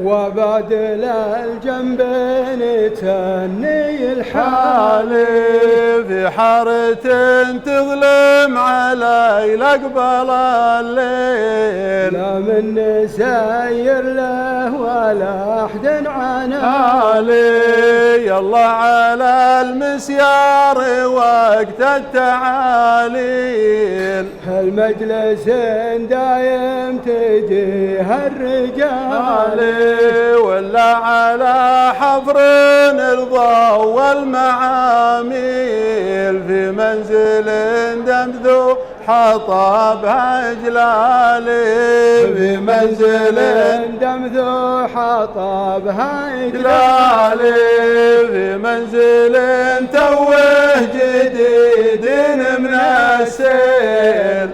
Speaker 6: وبدل الجنبين تني الحالي
Speaker 8: في حارة تظلم علي لقبل الليل
Speaker 6: لا من سير له ولا أحد
Speaker 8: علي يلا على المسيار وقت التعاليل
Speaker 6: المجلس دايم تجيه الرجال
Speaker 8: ولا على حفر الضوء والمعاميل في منزل دمذو حطبها جلالي في منزل
Speaker 6: دمذو حطبها
Speaker 8: جلالي في منزل توه جديد من السيل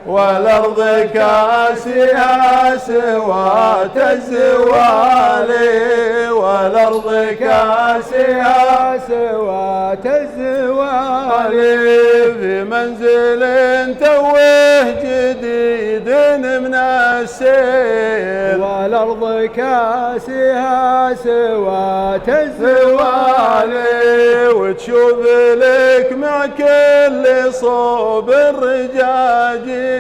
Speaker 8: والأرض كاسها سوات الزوالي والأرض كاسها
Speaker 6: سوات الزوالي
Speaker 8: في منزل توه جديد من السيل
Speaker 6: والأرض كاسها سوات الزوالي
Speaker 8: وتشوف لك مع كل صوب الرجاجيل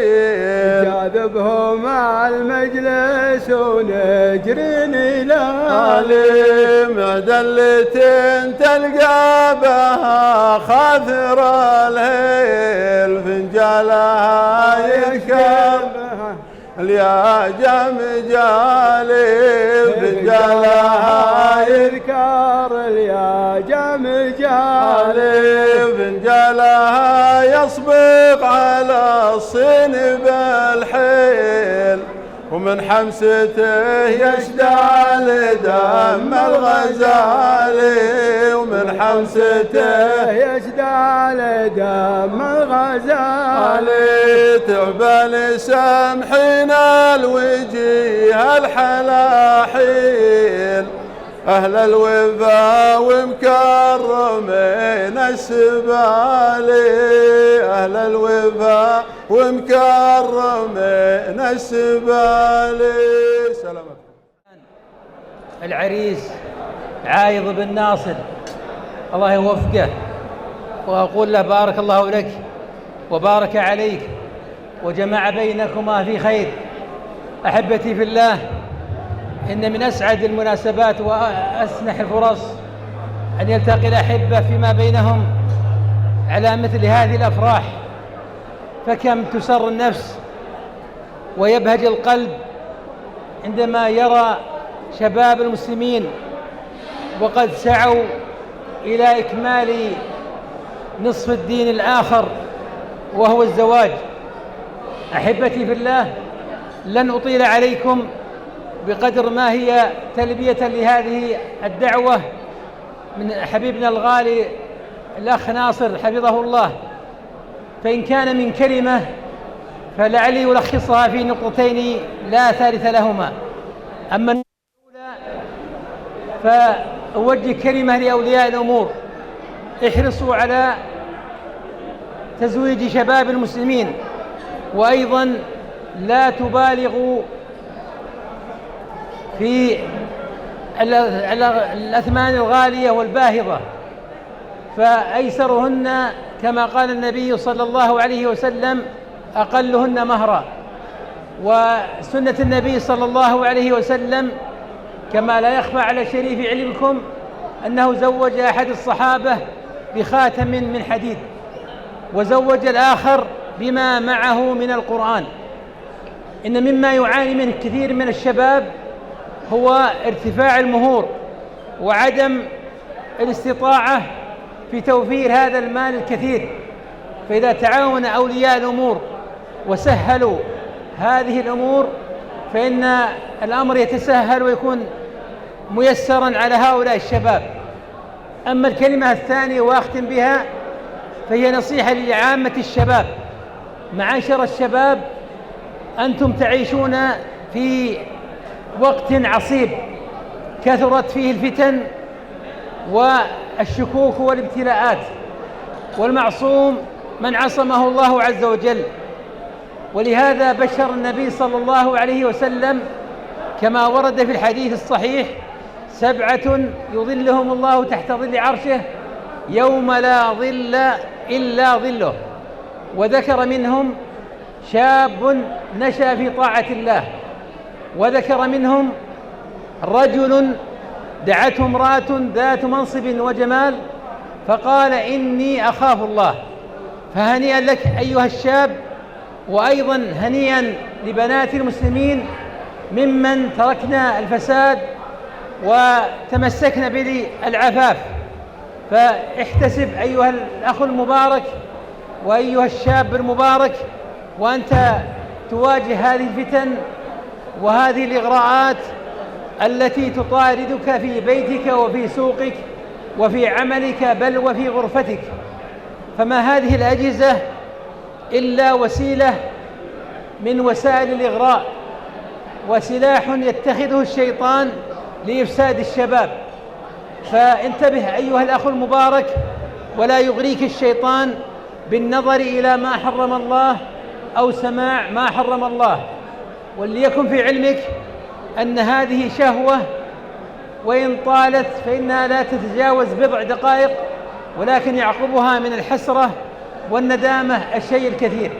Speaker 6: جاذبهم على المجلس ونجري
Speaker 8: نلالي معدلة تلقى بها خاثر الهيل فنجالها يكب يا جمجالي فنجالها
Speaker 6: يذكر يا جمجالي
Speaker 8: فنجالها يصبغ على الصين بالحيل ومن حمسته يشدال دم الغزالي ومن حمسته
Speaker 6: يشدال دم الغزالي
Speaker 8: تعبان سامحين الوجيه الحلاحيل أهل الوفا ومكرمين السبالي أهل الوفا ومكرمين السبالي. سلامك.
Speaker 9: العريس عايض بن ناصر الله يوفقه، وأقول له بارك الله لك وبارك عليك وجمع بينكما في خير. أحبتي في الله، إن من أسعد المناسبات وأسنح الفرص أن يلتقي الأحبة فيما بينهم على مثل هذه الأفراح، فكم تسر النفس ويبهج القلب عندما يرى شباب المسلمين وقد سعوا إلى إكمال نصف الدين الآخر وهو الزواج. أحبتي في الله، لن أطيل عليكم بقدر ما هي تلبية لهذه الدعوة من حبيبنا الغالي الأخ ناصر حفظه الله، فإن كان من كلمة فلعلي ألخصها في نقطتين لا ثالث لهما. أما الأولى فأوجه كلمة لأولياء الأمور: احرصوا على تزويج شباب المسلمين، وأيضا لا تبالغوا في الأثمان الغالية والباهظة، فأيسرهن كما قال النبي صلى الله عليه وسلم أقلهن مهرا. وسنة النبي صلى الله عليه وسلم كما لا يخفى على شريف علمكم أنه زوج أحد الصحابة بخاتم من حديد، وزوج الآخر بما معه من القرآن. إن مما يعاني منه كثير من الشباب هو ارتفاع المهور وعدم الاستطاعة في توفير هذا المال الكثير، فإذا تعاون أولياء الأمور وسهلوا هذه الأمور فإن الأمر يتسهل ويكون ميسرا على هؤلاء الشباب. أما الكلمة الثانية وأختم بها فهي نصيحة لعامة الشباب: معاشر الشباب، أنتم تعيشون في وقت عصيب كثرت فيه الفتن والشكوك والابتلاءات، والمعصوم من عصمه الله عز وجل. ولهذا بشر النبي صلى الله عليه وسلم كما ورد في الحديث الصحيح: 7 يظلهم الله تحت ظل عرشه يوم لا ظل إلا ظله. وذكر منهم شاب نشأ في طاعة الله، وذكر منهم رجل دعته امرأة ذات منصب وجمال فقال: إني أخاف الله. فهنيئا لك أيها الشاب، وأيضا هنيئا لبنات المسلمين ممن تركنا الفساد وتمسكنا بالعفاف. فاحتسب أيها الأخ المبارك وأيها الشاب المبارك، وأنت تواجه هذه الفتن وهذه الإغراءات التي تطاردك في بيتك وفي سوقك وفي عملك بل وفي غرفتك. فما هذه الأجهزة إلا وسيلة من وسائل الإغراء، وسلاح يتخذه الشيطان لإفساد الشباب. فانتبه أيها الأخ المبارك، ولا يغريك الشيطان بالنظر إلى ما حرم الله أو سماع ما حرم الله. وليكن في علمك أن هذه شهوة، وإن طالت فإنها لا تتجاوز بضع دقائق، ولكن يعقبها من الحسرة والندامة الشيء الكثير.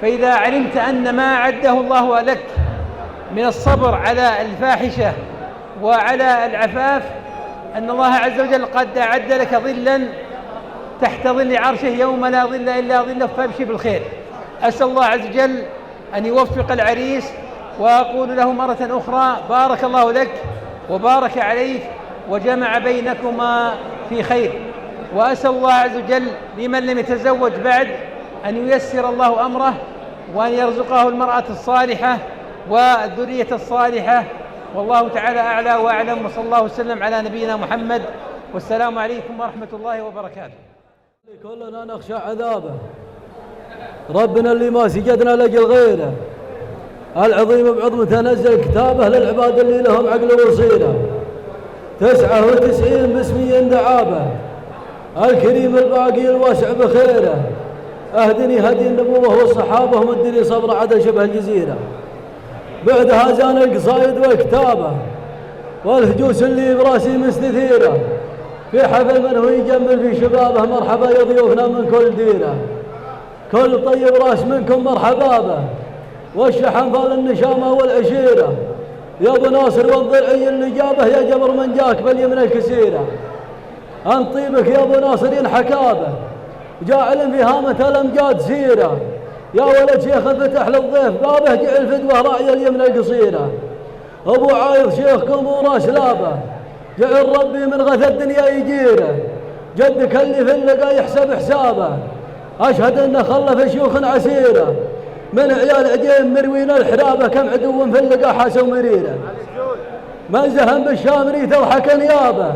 Speaker 9: فإذا علمت أن ما أعده الله لك من الصبر على الفاحشة وعلى العفاف، أن الله عز وجل قد أعد لك ظلا تحت ظل عرشه يوم لا ظل إلا ظله، فابشر بالخير. أسأل الله عز وجل أن يوفق العريس، وأقول له مرة أخرى: بارك الله لك وبارك عليك وجمع بينكما في خير. وأسأل الله عز وجل لمن لم يتزوج بعد أن ييسر الله أمره، وأن يرزقه المرأة الصالحة والذرية الصالحة. والله تعالى أعلى وأعلم، وصلى الله وسلم على نبينا محمد، والسلام عليكم ورحمة الله وبركاته.
Speaker 10: كلنا نخشى عذابه، ربنا اللي ما سجدنا لأجل غيره، العظيم بعظمته نزل كتابه للعباد اللي لهم عقل وبصيره، 99 باسمي دعابه، الكريم الباقي الواسع بخيره، اهدني هدي النبوة والصحابة ومدني صبر عدل شبه الجزيرة. بعد هذان القصايد والكتابة والهجوس اللي براسي مستثيرة، في حفل من هو يجمل في شبابه، مرحبا يا ضيوفنا من كل ديرة، كل طيب راس منكم مرحبا به، والشحن فال النشامة والعشيرة، يا ابو ناصر والضلعي اللي جابه، يا جبر من جاك باليمن الكسيرة، عن طيبك يا ابو ناصر ينحكابه، جاعل في هامة الامجاد سيرة، يا ولد شيخ فتح للضيف بابه، جعل فدوه راعي اليمن القصيرة، ابو عايض شيخكم وراس لابه، جعل ربي من غث الدنيا يجيره، جدك اللي في اللقا يحسب حسابه، اشهد انه خلف شيوخ عسيره، من عيال عجيم مروين الحرابه، كم عدو في اللقا حاسوا مريره، من زهم بالشامري تضحك نيابه،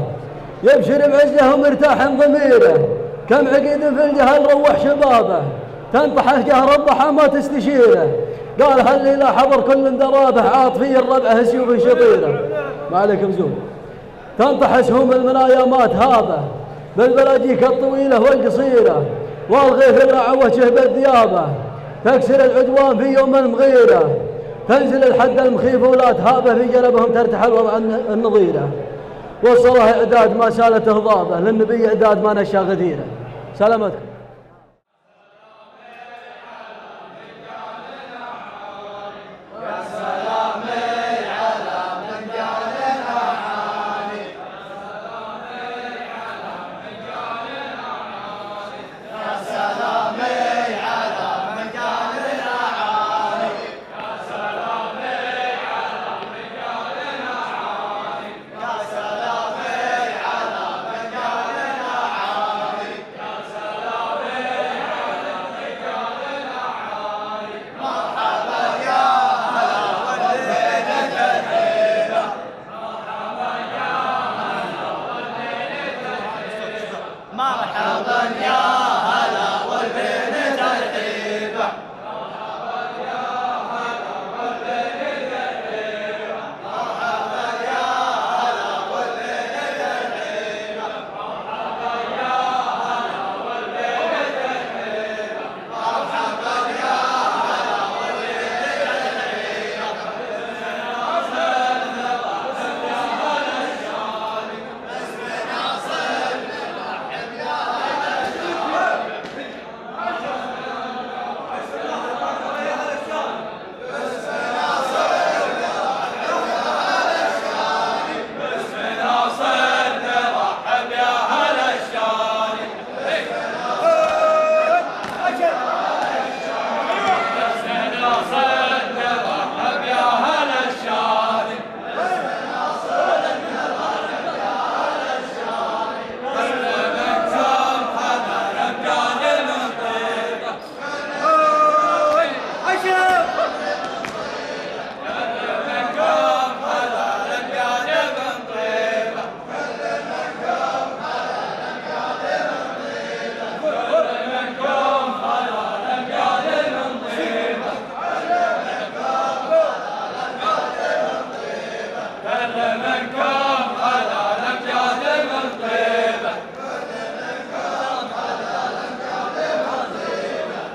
Speaker 10: يبشر بعزه ومرتاح ضميره، كم عقيد في الجهل روح شبابه، تنطح جهر الضحى ما تستشيره، قال هل لا حضر كل ضرابه، عاطفي الربع سيوف شطيره، ما عليك مزون، تنطح سهوم المنايا ما تهابه، بالبلاجيك الطويله والقصيره، والغيث الرعى وجه بالذيابه، تكسر العدوان في يوم المغيره، تنزل الحد المخيف ولا تهابه، في جنبهم ترتحل وضع النظيره، والصلاه اعداد ما سالته ضابه، للنبي اعداد ما نشا غديره. سلامتكم.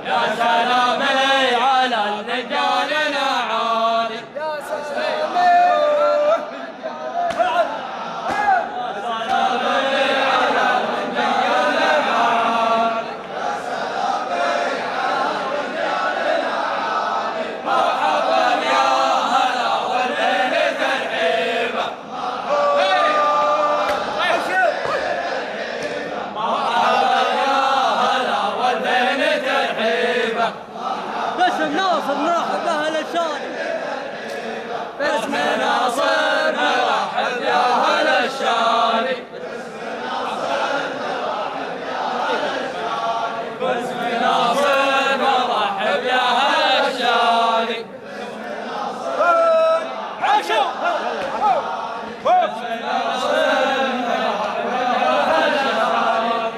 Speaker 1: يا سلامي على الرجال الأعالي يا سلامي باسم ناصر نرحب بأهل الشارع باسم ناصر نرحب يا أهل الشارع باسم ناصر نرحب يا أهل الشارع عاشوا باسم ناصر نرحب يا أهل الشارع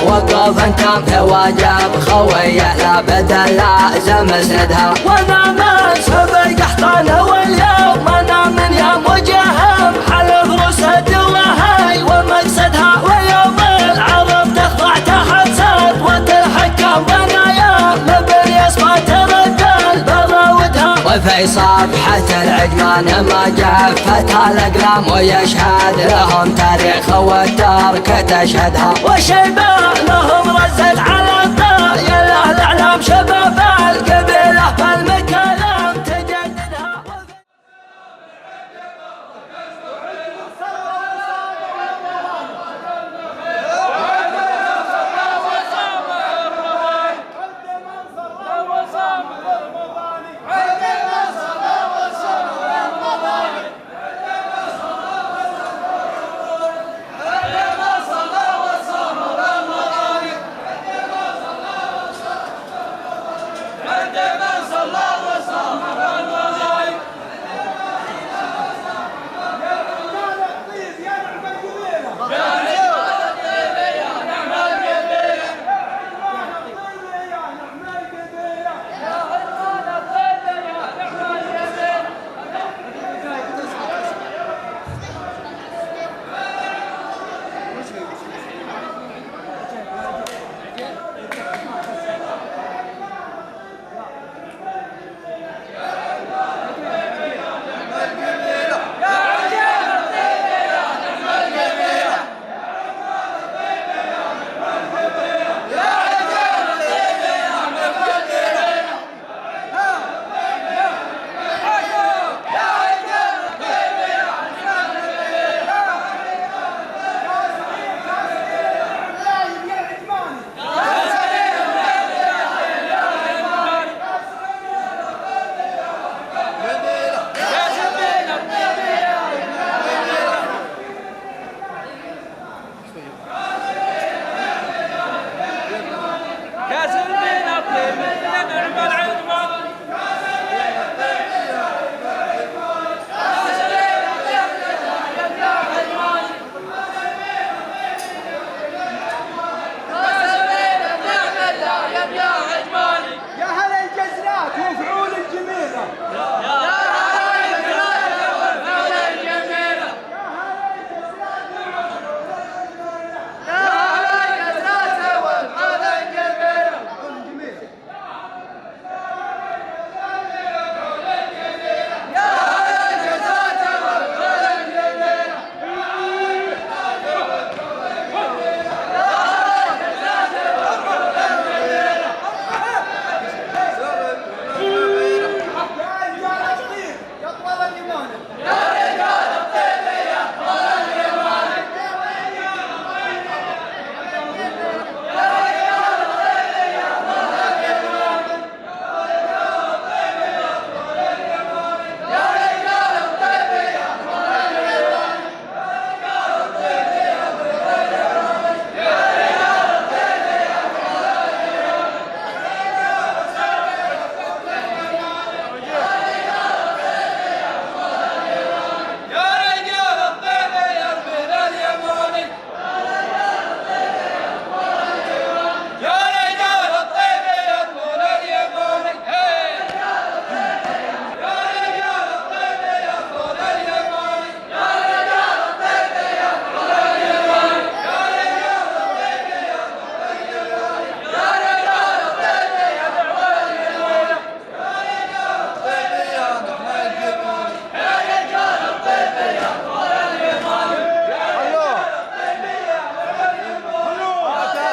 Speaker 1: وقف انت في واجب خويه لابد لازم اسندها. وانا من سبق احضانه واليوم انا من يوم وجههم حلف رسد وهي ومقصدها. ويوم العرب تخضع تحت سطوة الحكام بنايا مبني يسقط الرجال براودها. وفي صفحة العجمان ما جفتها الأقلام ويشهد لهم تاريخ والترك تشهدها. وشيبانهم رزت على الطايلة الأعلام شباب القبيلة بالمكالم تجددها.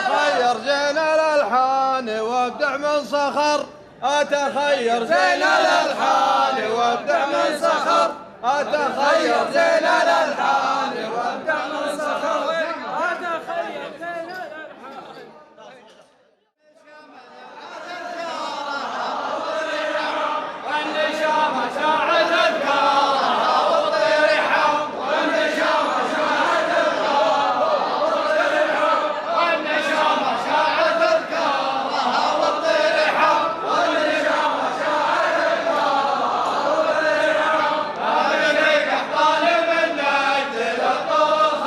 Speaker 11: أتخير زين الألحان وابدع من صخر. أتخير زين الألحان وابدع من صخر. أتخير زين الألحان. والنشامة شاعت أذكارها والطيرحة. والنشامة شاعت أذكارها والطيرحة. والنشامة شاعت أذكارها والطيرحة. والنشامة شاعت أذكارها والطيرحة. هذا ليك طالب النجد للطرف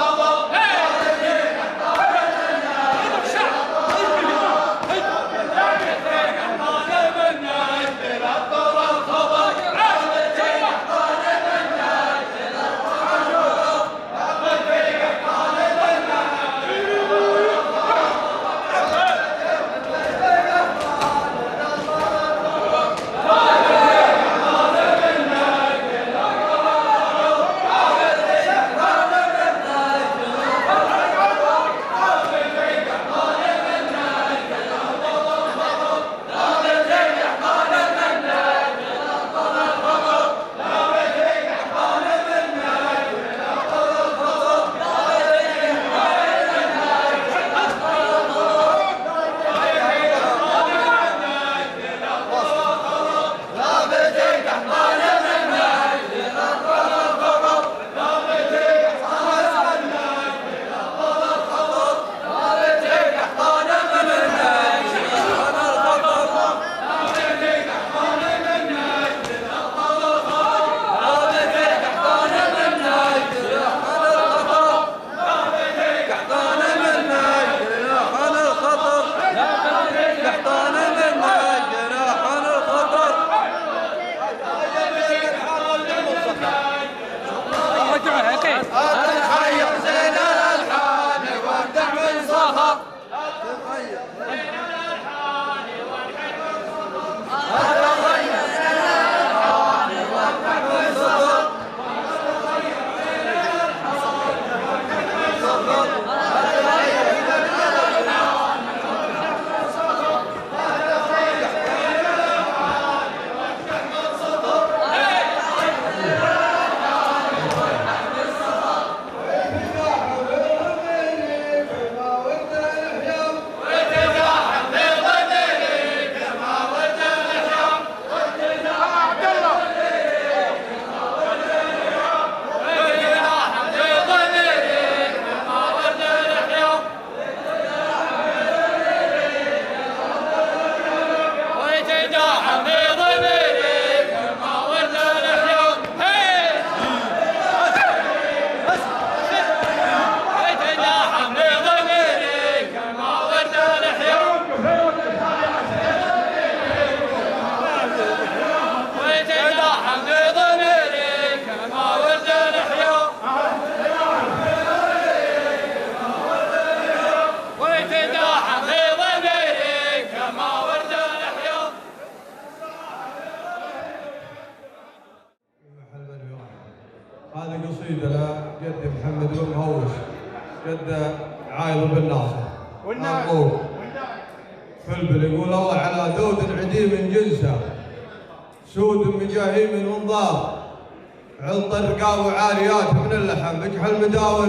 Speaker 8: قصيدة لجد محمد بن مهوش جد عايض بن ناصر والناقوب فلبل يقول الله على ذود عديم جنسه سود من جهيم منظار علط الرقاب وعاريات من اللحم بجحل مداور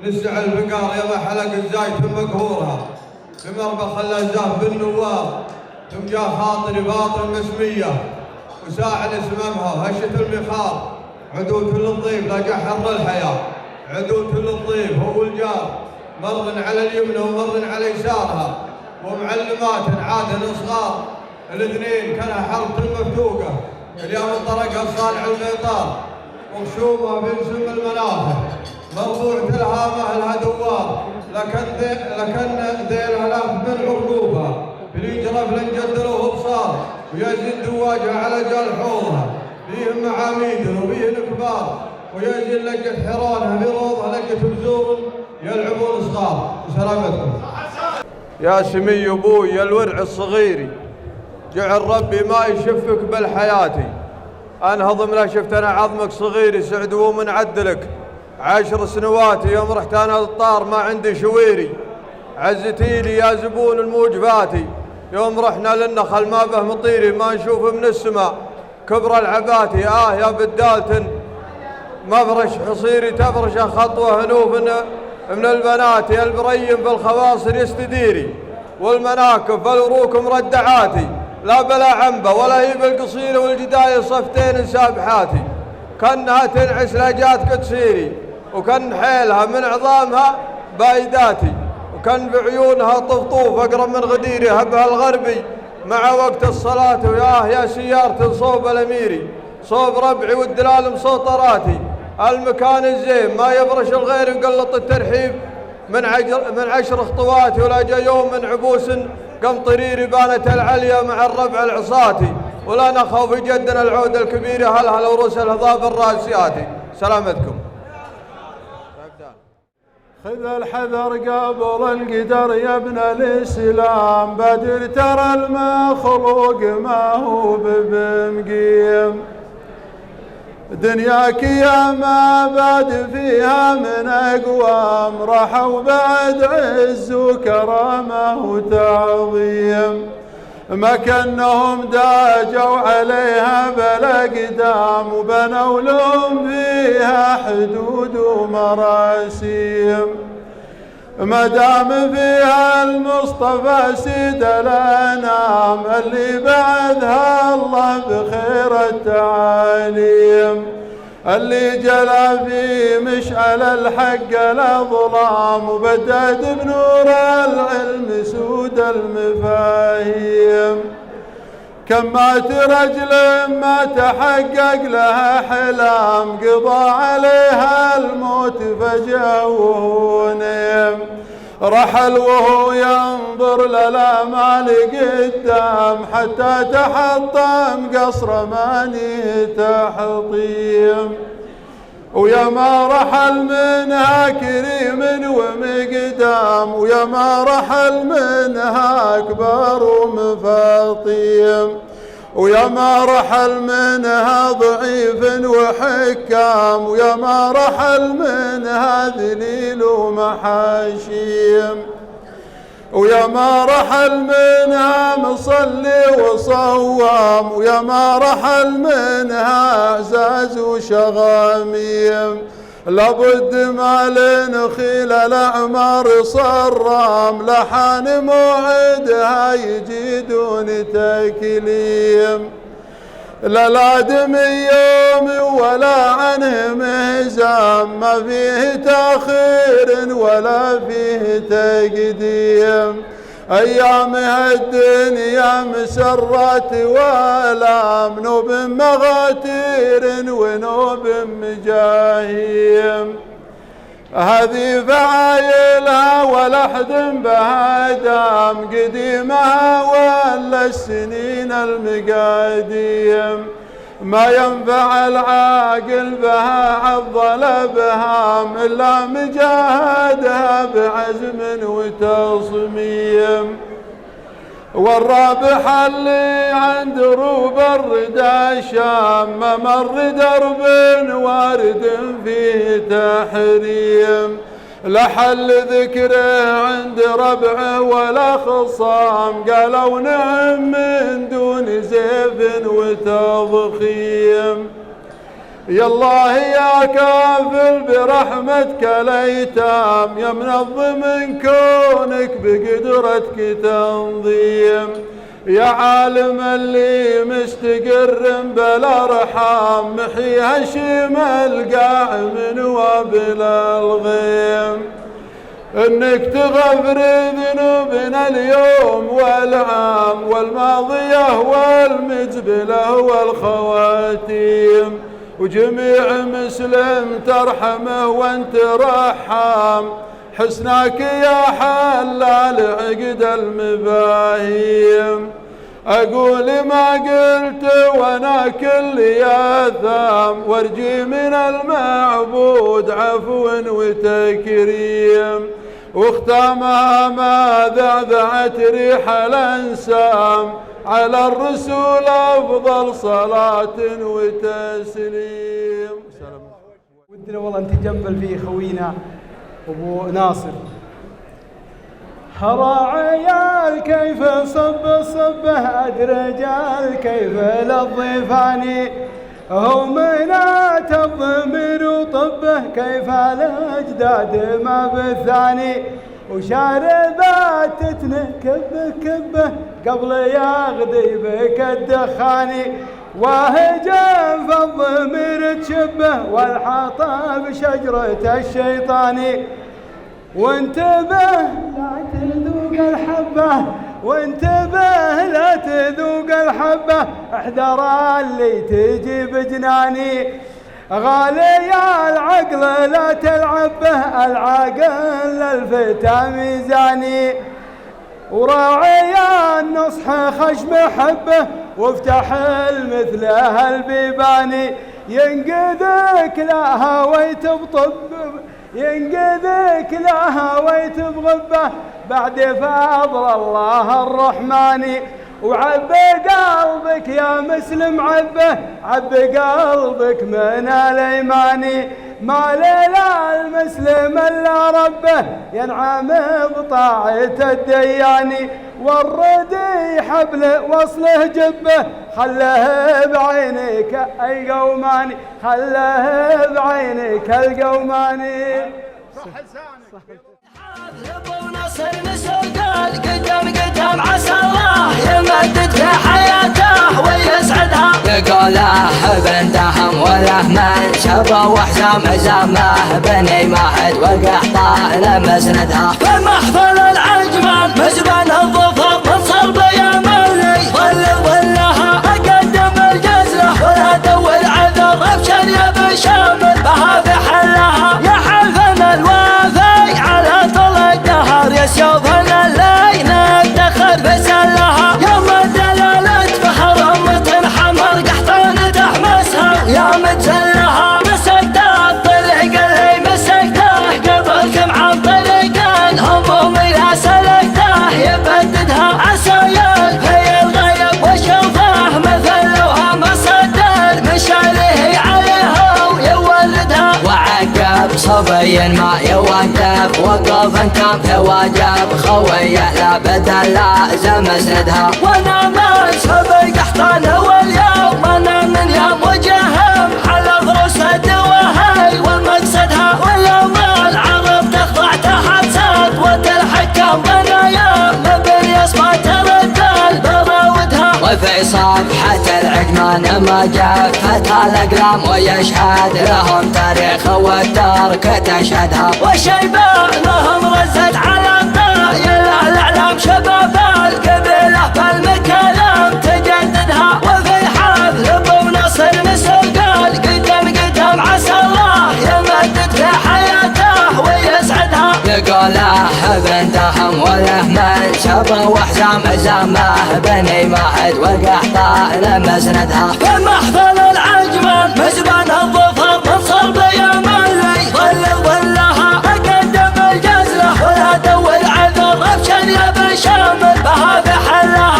Speaker 8: نسع البقار يا حلق الزايت مقهورها بمربخ الازاف بالنوار ثم جاء خاطري باطن مسميه وساعد اسممها وهشة المخاض عدوة للضيف لا جحر الحياة عدوة للضيف هو الجار مر على اليمنى ومر على يسارها ومعلمات عادة صغار الاثنين كان حرب مفتوقة اليوم طرقها صانع البيطار وخشومها بنسم المنافذ مرفوع تلهامه لها دوار لكن ذيلها لاف من عرقوبها بليجرف لنجدلوه بصار ويزين دواجها على جال حوضها فيهم معاميد وفيهم كبار ويزين لقت حرانها بروضها لقت بزور يلعبون صغار. سلامتكم يا سمي ابوي يا الورع الصغيري جعل ربي ما يشفك بالحياتي انهض من شفت انا عظمك صغيري سعد ومن عدلك 10 سنوات يوم رحت انا للطار ما عندي شويري عزتي لي يا زبون الموجباتي يوم رحنا للنخل ما به مطيري ما نشوف من السماء كبر العباتي يا بدالتن مفرش حصيري تفرش خطوه هنوف من البنات يا البريم بالخواصر يستديري والمناكب فالوروك مردعاتي لا بلا عنبه ولا هي بالقصيره والجدايه صفتين سابحاتي كانها تنعس لاجاتك تسيري وكان حيلها من عظامها بايداتي وكان بعيونها طفطوف اقرب من غديري هبها الغربي مع وقت الصلاه يا سيارة صوب الاميري صوب ربعي والدلال مسوطراتي المكان الزين ما يبرش الغير وقلط الترحيب من 10 خطوات ولا جا يوم من عبوس قمطريري بانت العليا مع الربع العصاتي ولا نخاف جدنا العود الكبير هلها وروس الهضاب الراسياتي. سلامتكم. خذ الحذر قبل القدر يا ابن الاسلام بدر ترى المخلوق ما هو بمقيم دنياك يا ما باد فيها من اقوام راحوا بعد عز وكرامه وتعظيم ما كانهم داجوا عليها بلا قدام وبنوا لهم فيها حدود ومراسيم ما دام فيها المصطفى سيد الانام اللي بعدها الله بخير التعاليم اللي جلى في مشعل الحق الاظلام وبدد بنور العلم سود المفاهيم كم مات رجل ما تحقق لها حلام قضى عليها الموت فجأة وهو نيم رحل وهو ينظر للامال قدام حتى تحطم قصر ماني تحطيم ويا ما رحل منها كريم ومقدام ويا ما رحل منها اكبر ومفاطيم ويا ما رحل منها ضعيف وحكام ويا ما رحل منها ذليل ومحاشيم ويا ما رحل منها مصلي وصوام ويا ما رحل منها اعزاز وشغاميم لابد ما لنخيل الاعمار صرام لحان موعدها يجي دون تكليم لا لادم يوم ولا عنه مهزام ما فيه تاخير ولا فيه تقديم ايامها الدنيا مسرات والام نوب مغاتير ونوب مجاهيم هذه فعايلها ولا حد بها دام قديمها ولا السنين المقاديم ما ينفع العاقل بها عضل بهام الا مجاهدها بعزم وتصميم والرابح اللي عند روب الردى ممر درب وارد فيه تحريم، لحل ذكره عند ربعه ولا خصام، قالوا نعم من دون زيف وتضخيم. يا الله يا كافل برحمتك الايتام، يا منظم كونك بقدرتك تنظيم، يا عالم اللي مستقر بالارحام، محي هشيم القائم وابل الغيم. انك تغفر ذنوبنا اليوم والعام والماضيه والمجبله والخواتيم، وجميع مسلم ترحمه وانت رحام، حسناك يا حلال عقد المباهيم. اقول ما قلت وانا كل ياثام، وارجي من المعبود عفو وتكريم، واختامها ما ذعذعت ريح الانسام، على الرسول افضل صلاة وتسليم.
Speaker 6: ودنا والله نتجمل فيه خوينا ابو ناصر. راعيال كيف صبه ادرجال كيف للضيفاني، همنات الضمير وطبه كيف الاجداد ما بالثاني، وشاربات تتنكبه كبه قبل يغدي بك الدخاني، وهجم في الضمير تشبه والحطب شجرة الشيطاني، وانتبه لا تذوق الحبة وانتبه لا تذوق الحبة، احذر اللي تجي بجناني، غالي العقل لا تلعب به العقل للفتى ميزاني، وراعي النصح خشم حبه وافتح المثله البيباني، ينقذك لا هويت بطب ينقذك لا هويت بغبه بعد فضل الله الرحمن، وعبي قلبك يا مسلم عبي قلبك من الايمان، ما ليلى المسلم الا ربه ينعم بطاعة الديان، والردي حبل وصله جبه خله بعينك اي قوماني، خله بعينك القوماني.
Speaker 1: ابو نصر مسودال قدام عسى الله يمدد في حياته ويسعدها، يقوله بنتهم وله من شبه وحزام زمه بني ماحد وقحطه لمسندها، في محفل العجمان مزبان الظفر من صلب يا ملي، ظلها اقدم الجزله ولا دور عذر ابشر يا بشامل، بها بحلها يا حلفم الوافي على طول الدهر، يشوفنا اللي نفتخر بسلها، يوم الدلالة بحر أمة حمر قحطان تحمسها، يا متسلها مسكته الطريق اللي مسكته قبلكم عن طريقين هموم لا سلكته، يبددها عسايل في الغيب وشوفه مثل لوها مصدر مشاريه عليها ويولدها، وعقب صبي ما يوقف وقف كان في واجب خويه لا بدل لازم اسندها، وانا من صبي قحطان واليوم انا من يوم وجههم على ضروس الدواهي والمقصدها، واليوم العرب تخضع تحت سطوة الحكام بنايا مبن يصفى ترد البراودها، وفي صفحة العجمان ما جفت الاقلام ويشهد لهم تاريخ والترك تشهدها، وشيبانهم رزت على الطايل الاعلام شباب القبيله بالمكالم تجددها، وفي حفل ابو نصر مسودال قدام عسى الله يمدد في حياته ويسعدها، يقوله بنتهم وله من شبه وحزام زمه بني ماحد وقحطه لمسندها، في محفل العجمان مزبان الظفر من صلب يا ملي، ظلها اقدم الجزله ولا دور عذر ابشر يا بشامل، بها بحلها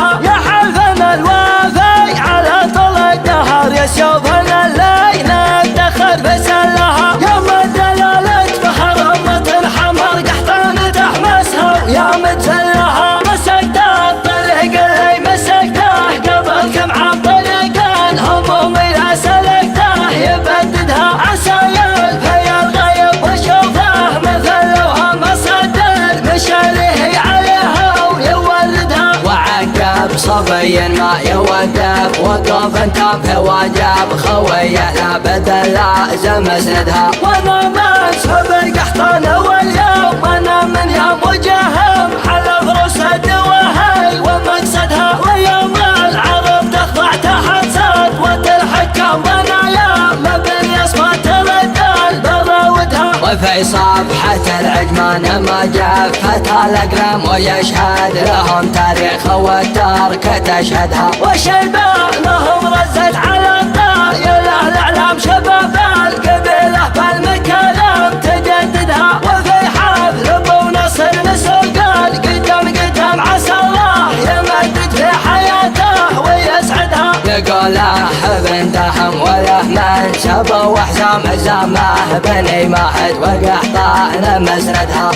Speaker 1: خوي ما يودف وقف انت في واجب خوي لا بدل لازم اسندها. وانا مسحب القحطان واليوم انا من يا مجهم حلف رسد وهي ومقصدها. ويوم العرب تخضع تحت سد وتلحكم بنايا مبني يصفى ترد البراودها. وفي صفحة العجمان ما جفت الاقلام ويشهد لهم تاريخ والترك تشهدها. وشيبانهم رزت على الطايله الاعلام شباب القبيله بالمكالم تجددها. وفي حفل ابو نصر نسوق القدم عسى الله يمدد في حياته ويسعدها. يقوله ابن دهم وله منسب وحزام زامه بني ماحد وقحطان مسندها.